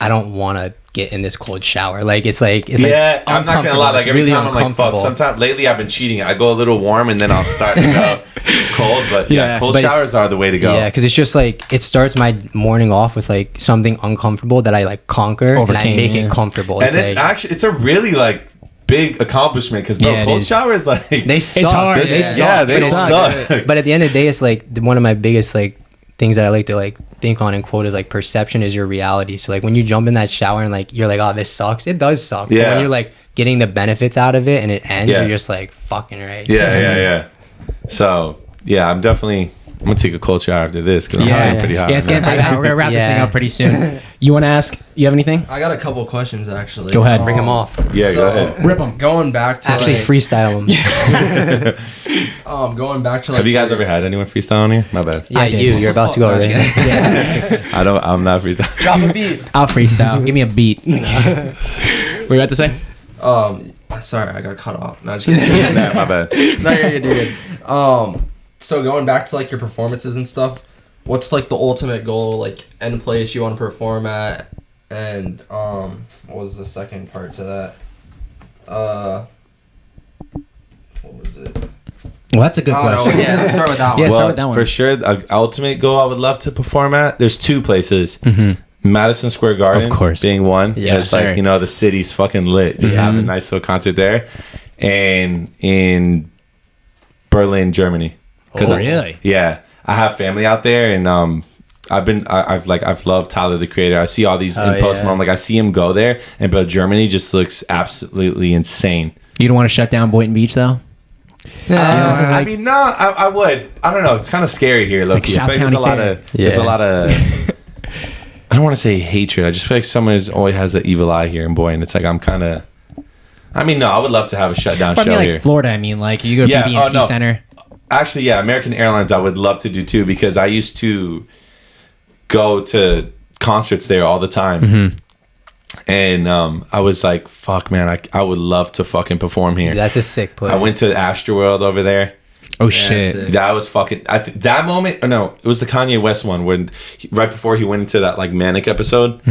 I don't want to get in this cold shower. Like it's like I'm not gonna lie. Like every time I'm like fuck. Sometimes lately I've been cheating. I go a little warm and then I'll start cold. But cold showers are the way to go. Yeah, because it's just like it starts my morning off with like something uncomfortable that I like conquer and I make it comfortable. And it's actually it's a really like big accomplishment because cold showers like they suck. It's hard. They suck. But at the end of the day, it's like one of my biggest like things that I like to like think on and quote is like perception is your reality. So like when you jump in that shower and like you're like, oh, this sucks, it does suck. But when you're like getting the benefits out of it and it ends, you're just like fucking right. Yeah. So I'm gonna take a cold shower after this because I'm feeling pretty hot. Yeah, it's getting pretty hot. We're gonna wrap this thing up pretty soon. You want to ask? You have anything? I got a couple questions actually. Go ahead, bring them off. Yeah, go ahead. Rip them. Going back to actually freestyle them. Going back to like. Have you guys ever had anyone freestyle on here? My bad. Yeah, you're about to go already. I'm not freestyle. Drop a beat. I'll freestyle. Give me a beat. What you about to say? Sorry, I got cut off. No, just kidding. Nah, my bad. No, you're good. So going back to like your performances and stuff, what's like the ultimate goal, like end place you want to perform at, and what was the second part to that? What was it? Well, that's a good question. Yeah, let's start with that one. Yeah, start with that one. For sure, the ultimate goal I would love to perform at. There's 2 places. Madison Square Garden, of course, being one. Yes, it's like the city's fucking lit. Just have a nice little concert there, and in Berlin, Germany. Really? I have family out there, and I've loved Tyler the Creator. I see all these in Post Malone. Like I see him go there, but Germany just looks absolutely insane. You don't want to shut down Boynton Beach though? I mean, no, I would. I don't know. It's kind of scary here, low key. I feel like there's a lot of. I don't want to say hatred. I just feel like someone always has the evil eye here in Boynton. It's like I'm kind of. I mean, no, I would love to have a shutdown show like here. Florida, I mean, like you go to BB&T Center. Actually, American Airlines I would love to do too because I used to go to concerts there all the time. And I was like, fuck, man, I would love to fucking perform here. That's a sick place. I went to Astroworld over there. Oh, shit. That was fucking... that moment... Or no, it was the Kanye West one when right before he went into that like manic episode.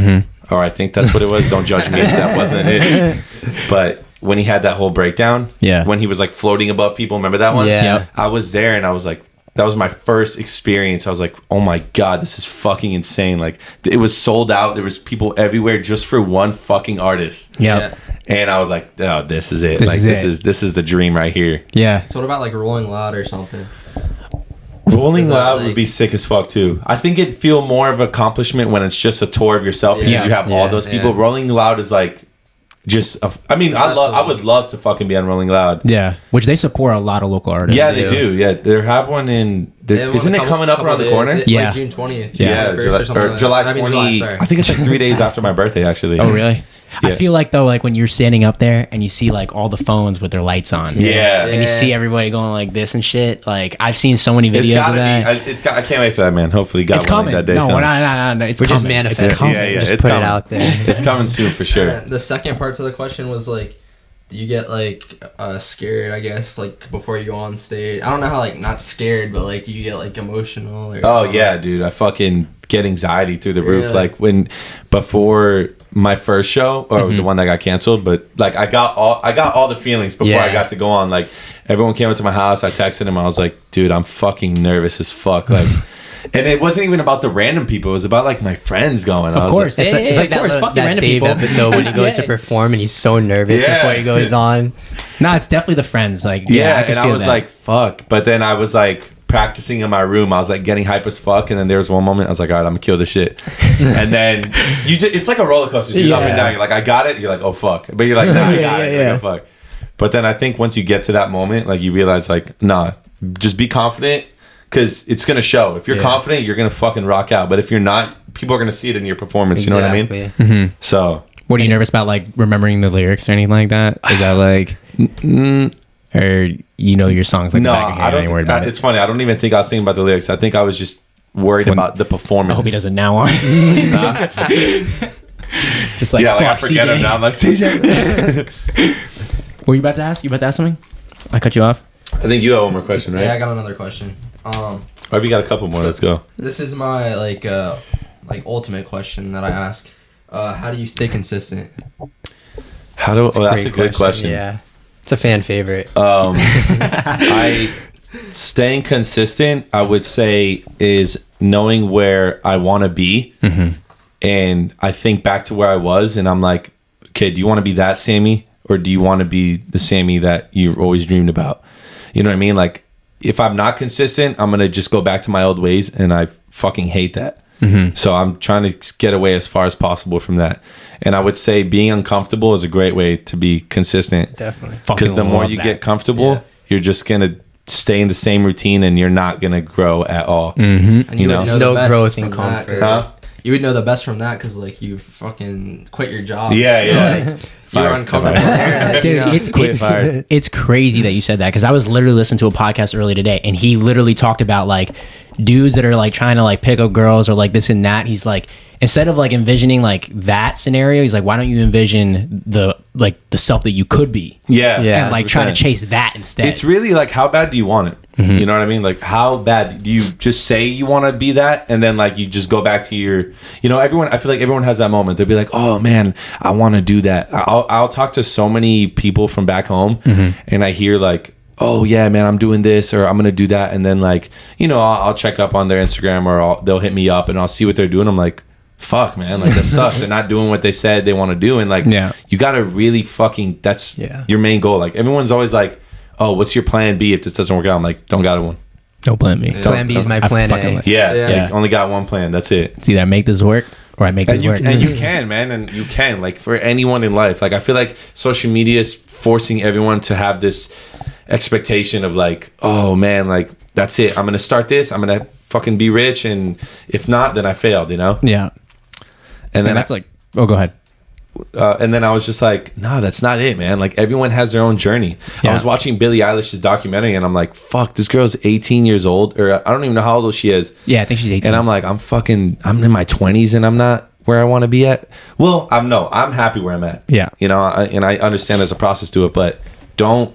Or I think that's what it was. Don't judge me if that wasn't it. But... when he had that whole breakdown, when he was like floating above people, remember that one? I was there and I was like, that was my first experience. I was like, oh my God, this is fucking insane. Like it was sold out. There was people everywhere just for one fucking artist. And I was like, oh, this is it. This is the dream right here. Yeah. So what about like Rolling Loud or something? Rolling Loud would be sick as fuck too. I think it'd feel more of an accomplishment when it's just a tour of yourself because you have all those people. Rolling Loud is like, I would love to fucking be on Rolling Loud. Yeah, which they support a lot of local artists. Yeah, they do. Yeah, they have one in. Isn't it coming up around the corner? Yeah, like June 20th. July 20. I think it's like 3 days after my birthday, actually. Oh, really? I feel like though, like when you're standing up there and you see like all the phones with their lights on, and you see everybody going like this and shit. Like I've seen so many videos of that. I can't wait for that, man. Hopefully, God it's coming. That day No, comes. no. We're just manifesting. It's coming. Just it's put coming. it out there. It's coming soon for sure. And the second part to the question was like, do you get like scared? I guess like before you go on stage. I don't know how like not scared, but like do you get like emotional? Or, yeah, dude. I fucking get anxiety through the roof. Yeah. Like before my first show or the one that got canceled, but like I got all the feelings before I got to go on. Like everyone came up to my house. I texted him. I was like, dude, I'm fucking nervous as fuck. Like. And it wasn't even about the random people. It was about like my friends going. Of course, It's like that random Dave people. episode when he goes to perform and he's so nervous before he goes on. No, it's definitely the friends. Like I was like, fuck. But then I was like practicing in my room. I was like getting hype as fuck. And then there was one moment I was like, all right, I'm gonna kill this shit. And then it's like a roller coaster, dude, up and down. You're like, I got it. You're like, oh fuck. But you're like, nah, I got it. Like, oh fuck. But then I think once you get to that moment, like you realize like, nah, just be confident. Because it's going to show. If you're confident, you're going to fucking rock out. But if you're not, people are going to see it in your performance. You know what I mean? Mm-hmm. So. What are you nervous about, like, remembering the lyrics or anything like that? Is that, like... or you know your songs like no, the back of your hand and you're worried about it? It's funny. I don't even think I was thinking about the lyrics. I think I was just worried about the performance. I hope he doesn't now on. Just like, fuck, I forget CJ. him now. I'm like, CJ. What were you about to ask? You about to ask something? I cut you off? I think you have one more question, right? Yeah, I got another question. Or if you got a couple more, let's go. This is my like ultimate question that I ask. How do you stay consistent? That's a good question. Yeah, it's a fan favorite. Staying consistent, I would say, is knowing where I want to be, and I think back to where I was, and I'm like, okay, do you want to be that Sammy, or do you want to be the Sammy that you always dreamed about? You know what I mean? Like, if I'm not consistent, I'm going to just go back to my old ways, and I fucking hate that. So I'm trying to get away as far as possible from that. And I would say being uncomfortable is a great way to be consistent. Definitely. Because the more you get comfortable, you're just going to stay in the same routine, and you're not going to grow at all. And you know, no growth in comfort. You would know the best from that because like you fucking quit your job. Yeah. So, like, you were uncomfortable there. Like, Dude, it's crazy that you said that because I was literally listening to a podcast earlier today, and he literally talked about like dudes that are like trying to like pick up girls or like this and that. He's like, instead of like envisioning like that scenario, he's like, why don't you envision the self that you could be? Yeah. And like 100%. try to chase that instead. It's really like, how bad do you want it? You know what I mean? Like, how bad do you just say you want to be that, and then like you just go back to your, I feel like everyone has that moment. They'll be like, oh man, I want to do that. I'll talk to so many people from back home, and I hear like, oh yeah, man, I'm doing this or I'm gonna do that, and then like, I'll check up on their Instagram or they'll hit me up and I'll see what they're doing. I'm like, fuck, man, like that sucks. They're not doing what they said they want to do, and like, you gotta really fucking, that's your main goal. Like everyone's always like, oh, what's your plan B if this doesn't work out? I'm like, don't got one. Don't plan B. Plan B is my plan A. Yeah. Like, only got one plan. That's it. It's either I make this work or I make this work. And you can, man. And you can. Like, for anyone in life. Like, I feel like social media is forcing everyone to have this expectation of like, oh, man, like, that's it. I'm going to start this. I'm going to fucking be rich. And if not, then I failed, Yeah. And then that's like, oh, go ahead. And then I was just like, no, that's not it, man. Like, everyone has their own journey. I was watching Billie Eilish's documentary, and I'm like, fuck, this girl's 18 years old, or I don't even know how old she is. Yeah, I think she's 18. And I'm like, I'm in my 20s, and I'm not where I want to be at. Well, I'm happy where I'm at. Yeah. And I understand there's a process to it, but don't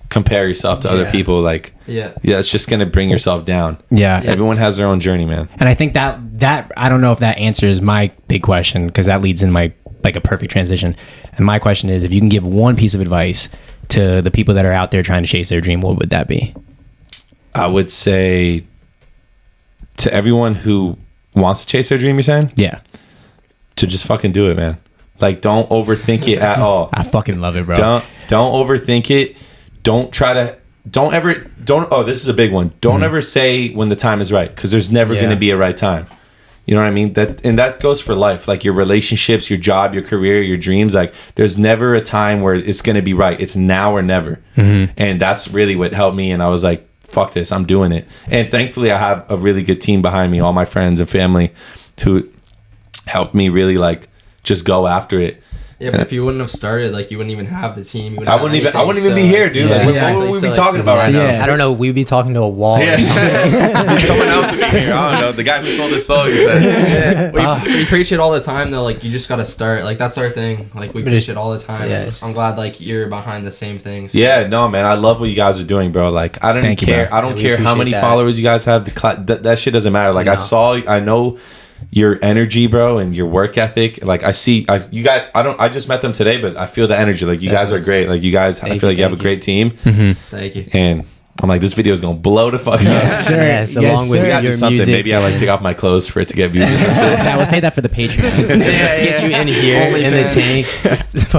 compare yourself to other people. Like, it's just going to bring yourself down. Yeah. Everyone has their own journey, man. And I think that I don't know if that answers my big question, because that leads in my like a perfect transition. And my question is, if you can give one piece of advice to the people that are out there trying to chase their dream, what would that be? I would say to everyone who wants to chase their dream, you're saying? Yeah. To just fucking do it, man. Like, don't overthink it at all. I fucking love it, bro. Don't overthink it. This is a big one. Don't ever say when the time is right, because there's never going to be a right time. You know what I mean? That goes for life. Like your relationships, your job, your career, your dreams. Like, there's never a time where it's going to be right. It's now or never. And that's really what helped me. And I was like, fuck this, I'm doing it. And thankfully, I have a really good team behind me, all my friends and family who helped me really like just go after it. Yeah, but if you wouldn't have started, like, you wouldn't even have the team. I wouldn't even be here, dude. Yeah, like, what would we be talking about right now? I don't know. We'd be talking to a wall or something. Someone else would be here. I don't know. The guy who sold his soul, he said. We preach it all the time, though. Like, you just gotta start. Like, that's our thing. Like, we preach it all the time. Yeah, I'm glad, like, you're behind the same things. Yeah, no, man. I love what you guys are doing, bro. Like, I don't care. I don't care how many followers you guys have. That shit doesn't matter. Like, I know your energy, bro, and your work ethic. Like, I just met them today, but I feel the energy. Like, you guys are great. Like, you guys, I feel like you have a great team. Mm-hmm. Thank you. And I'm like, this video is gonna blow the fuck up. Yes, along with your music. Maybe I like take off my clothes for it to get views. We'll say that for the Patreon. Get you in here in the tank.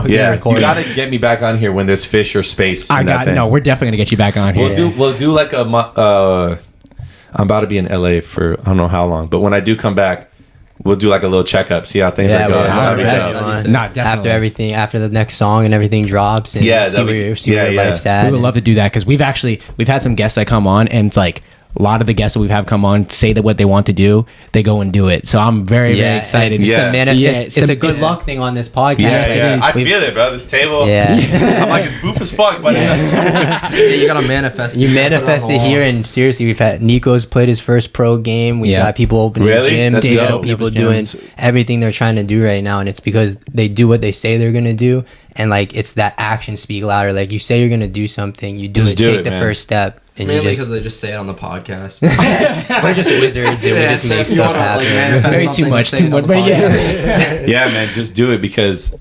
Yeah, you gotta get me back on here when there's fish or space. No, we're definitely gonna get you back on here. We'll do like a. I'm about to be in LA for I don't know how long, but when I do come back, we'll do like a little checkup, see how things are going. Definitely. After the next song and everything drops, and see where life's at. We would love to do that because we've had some guests that come on, and it's like a lot of the guests that we've had come on say that what they want to do, they go and do it. So I'm very excited. It's a good luck thing on this podcast. Yeah. I feel it, bro. This table. Yeah. I'm like, it's boof as fuck, but you gotta manifest. You manifest it here, and seriously, we've had Nico's played his first pro game. We got people opening gyms, people doing everything they're trying to do right now, and it's because they do what they say they're gonna do. And like, it's that action speak louder. Like, you say you're gonna do something, you do it. Take the first step. It's mainly because they just say it on the podcast. We're just wizards, and we just make stuff happen. Very too much, but yeah, man, just do it. Because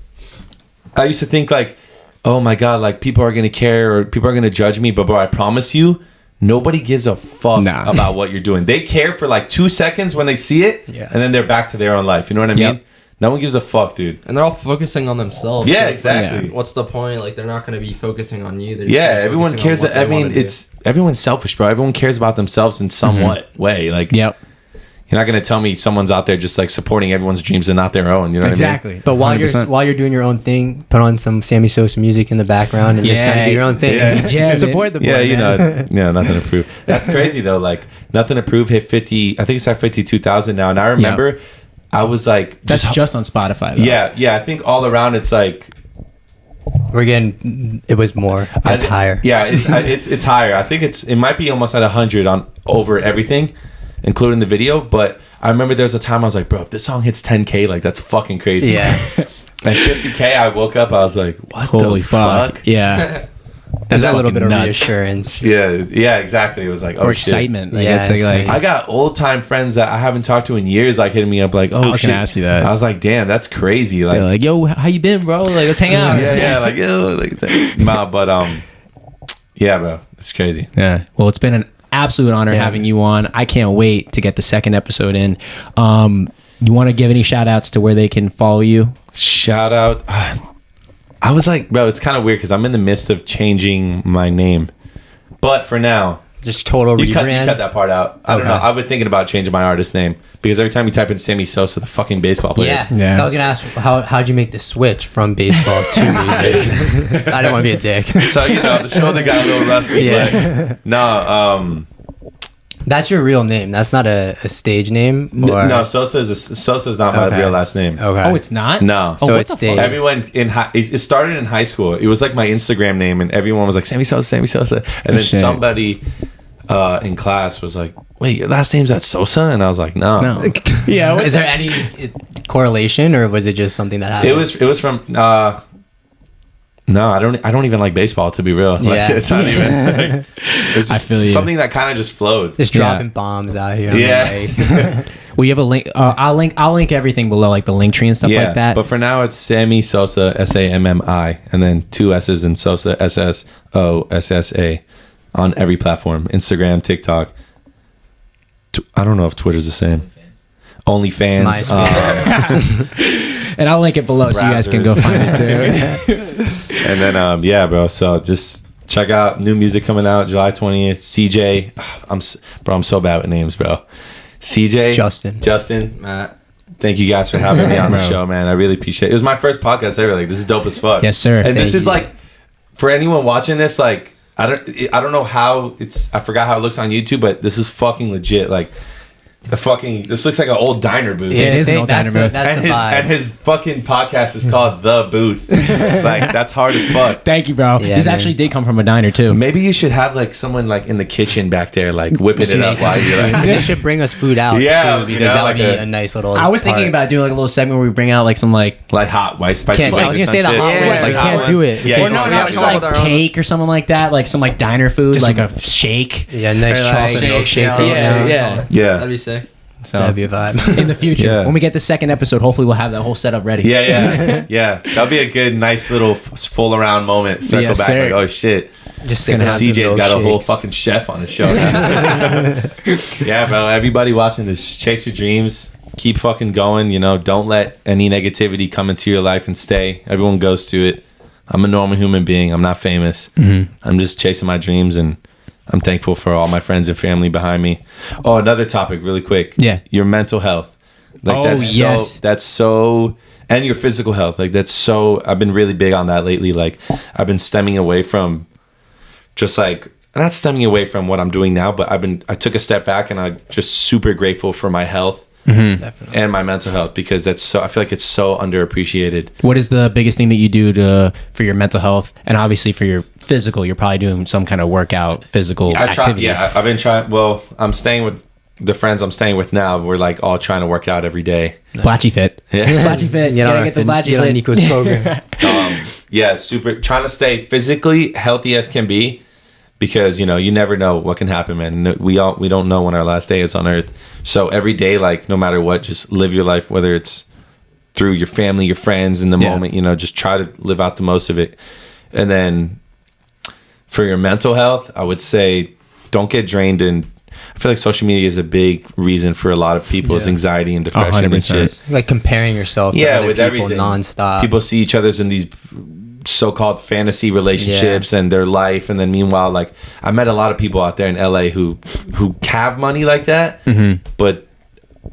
I used to think like, oh my god, like people are gonna care or people are gonna judge me, but bro, I promise you, nobody gives a fuck about what you're doing. They care for like 2 seconds when they see it, and then they're back to their own life. You know what I mean? No one gives a fuck, dude. And they're all focusing on themselves. Yeah, so exactly. Like, what's the point? Like, they're not going to be focusing on you. Everyone cares. I mean, everyone's selfish, bro. Everyone cares about themselves in somewhat way. Like, you're not going to tell me someone's out there just like supporting everyone's dreams and not their own. You know what I mean? But while you're doing your own thing, put on some Sammi Sossa music in the background and just kind of do your own thing. Support the boy. Nothing to prove. That's crazy though. Like, Nothing to Prove hit 50. I think it's at 52,000 now. And I remember. I was like, that's just on Spotify though. Yeah. I think all around it's like it was more. It's higher. Yeah, it's higher. I think it might be almost at 100 on over everything, including the video. But I remember there was a time I was like, bro, if this song hits 10K, like that's fucking crazy. Yeah. And 50K, I woke up, I was like, what the fuck? Yeah. There's a little bit of reassurance. Yeah, exactly. It was like, or excitement. Like, I got old time friends that I haven't talked to in years, like hitting me up, like, oh, I was gonna ask you that. I was like, damn, that's crazy. Like, they're like, yo, how you been, bro? Like, let's hang out. like, yo, like, yeah, bro, it's crazy. Yeah. Well, it's been an absolute honor having you on. I can't wait to get the second episode in. You want to give any shout outs to where they can follow you? Shout out. I was like, bro, it's kind of weird because I'm in the midst of changing my name. But for now, just total rebrand. You cut that part out. I don't know. I've been thinking about changing my artist name because every time you type in Sammi Sossa, the fucking baseball player. Yeah. So I was going to ask, how'd you make the switch from baseball to music? I didn't want to be a dick. So, the shoulder got a little rusty. But no, that's your real name. That's not a stage name. Or? No, Sosa's not my real last name. Okay. Oh, it's not. No. So it's staged. Everyone it started in high school. It was like my Instagram name, and everyone was like Sammi Sossa, and then somebody in class was like, "Wait, your last name's at Sosa?" And I was like, "No." Yeah. Is there any correlation, or was it just something that happened? It was from. No, I don't even like baseball, to be real. Like, it's not even. Like, it's just something that kind of just flowed. Just dropping bombs out here. Yeah. Well, you have a link. I'll link everything below, like the link tree and stuff like that. But for now, it's Sammi Sossa, Sammi, and then 2 S's in Sosa, SSOSSA, on every platform: Instagram, TikTok. I don't know if Twitter's the same. OnlyFans. And I'll link it below so you guys can go find it too. And then bro, so just check out new music coming out July 20th. CJ, I'm so bad with names, bro. CJ, Justin, Matt. Thank you guys for having me on the show, man. I really appreciate it. It was my first podcast ever. Like, this is dope as fuck. Yes, sir. And this is like, for anyone watching this, like, I don't know how I forgot how it looks on YouTube, but this is fucking legit. Like, This looks like an old diner booth. Yeah, it is an old diner booth. That's the vibe. And his fucking podcast is called The Booth. Like, that's hard as fuck. Thank you, bro. Yeah, This man. actually did come from a diner too. Maybe you should have like someone like in the kitchen back there, like whipping it up while you're like. They should bring us food out Yeah, too, because you know, that would like be a- a nice little. I was thinking part. about doing like a little segment where we bring out like some like hot white spicy. Can't, I was wings gonna or say the some hot shit. wings, Yeah, but like can't hot do ones. it. Yeah, We or can't no, do no, it. just come like with our own- cake or something like that, like some like diner food, like a shake. Yeah, nice Or, like, chocolate Shake, milkshake. yeah, right yeah. now. Yeah. That'd be sick. So That'd be a vibe. in the future, Yeah. when we get the second episode, hopefully we'll have that whole setup ready. Yeah. That'll be a good, nice little full around moment. Circle Yes, back, sir. like, oh shit. Just gonna gonna have CJ's got a whole fucking chef on his show now. Yeah, bro. Everybody watching this, chase your dreams. Keep fucking going. You know, don't let any negativity come into your life and stay. Everyone goes through it. I'm a normal human being. I'm not famous. I'm just chasing my dreams, and I'm thankful for all my friends and family behind me. Oh, another topic, really quick. Yeah. Your mental health. Like Oh, that's yes. that's so, and your physical health. Like that's so. I've been really big on that lately. Like I've been stemming away from, just like not stemming away from what I'm doing now, but I took a step back, and I'm just super grateful for my health Definitely. and my mental health, because that's so. I feel like it's so underappreciated. What is the biggest thing that you do for your mental health, and obviously for your physical? You're probably doing some kind of workout, physical I try. activity. Yeah, I've been trying. Well, I'm staying with the friends I'm staying with now. We're like all trying to work out every day. Blatchy fit. Yeah. Blatchy fit. Get Gotta on, get the Blatchy get on fit. Nico's program. Yeah, super trying to stay physically healthy as can be, because you know you never know what can happen, man. We don't know when our last day is on earth. So every day, like no matter what, just live your life, whether it's through your family, your friends, in the Yeah. moment. You know, just try to live out the most of it. And then for your mental health, I would say don't get drained in. I feel like social media is a big reason for a lot of people's anxiety and depression and 100%. shit. Like comparing yourself to Yeah, other with people everything. nonstop. People see each other's in these so-called fantasy relationships and their life, and then meanwhile, like I met a lot of people out there in LA who have money like that, but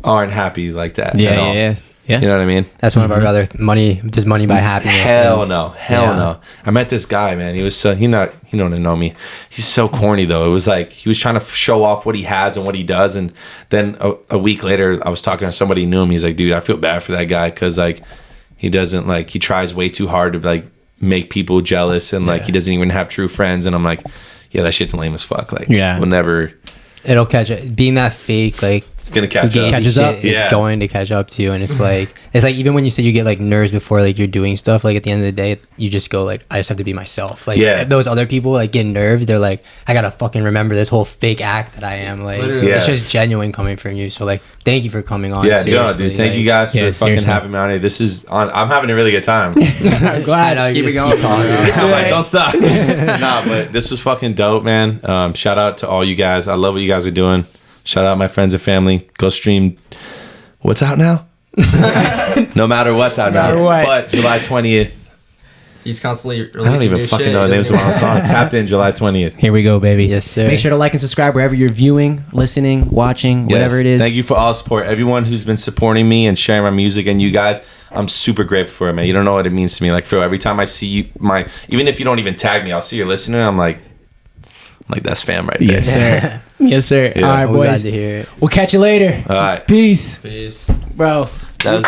aren't happy like that. at all. Yeah. You know what I mean? That's one of our other money. Does money buy happiness? Hell And- no. Yeah. I met this guy, man. He was so he don't know me. He's so corny though. It was like he was trying to show off what he has and what he does, and then a week later, I was talking to somebody who knew him. He's like, dude, I feel bad for that guy because like he doesn't like he tries way too hard to like make people jealous, and like he doesn't even have true friends. And I'm like, yeah, that shit's lame as fuck. Like, Yeah. we'll never. It'll catch it. Being that fake, like It's gonna catch fugazi up. Catches shit, up. It's Yeah. going to catch up to you, and it's like even when you say you get like nerves before like you're doing stuff. Like at the end of the day, you just go like, I just have to be myself. Like Yeah. those other people like get nerves. They're like, I gotta fucking remember this whole fake act that I am. Like Literally. it's Yeah. just genuine coming from you. So like, thank you for coming on. Yeah, no, seriously. dude. Thank Like, you guys for Yeah, fucking seriously. having me on here. This is on. I'm having a really good time. I'm glad. I know, Keep you it just going. talking. I'm like, don't stop. Nah, but this was fucking dope, man. Shout out to all you guys. I love what you guys are doing. Shout out my friends and family. Go stream. What's out now? No matter what's out now. matter what. But July 20th. He's constantly releasing I don't even new fucking shit. know the names of my song. Tapped in July 20th. Here we go, baby. Yes, sir. Make sure to like and subscribe wherever you're viewing, listening, watching, whatever Yes. it is. Thank you for all the support. Everyone who's been supporting me and sharing my music, and you guys, I'm super grateful for it, man. You don't know what it means to me. Like, Phil, every time I see you, even if you don't even tag me, I'll see you're listening. I'm like, that's fam right there. Yes, sir. Yes, sir. Yeah. All right, I'm glad boys. to hear it. We'll catch you later. All right. Peace. Peace. Bro. That was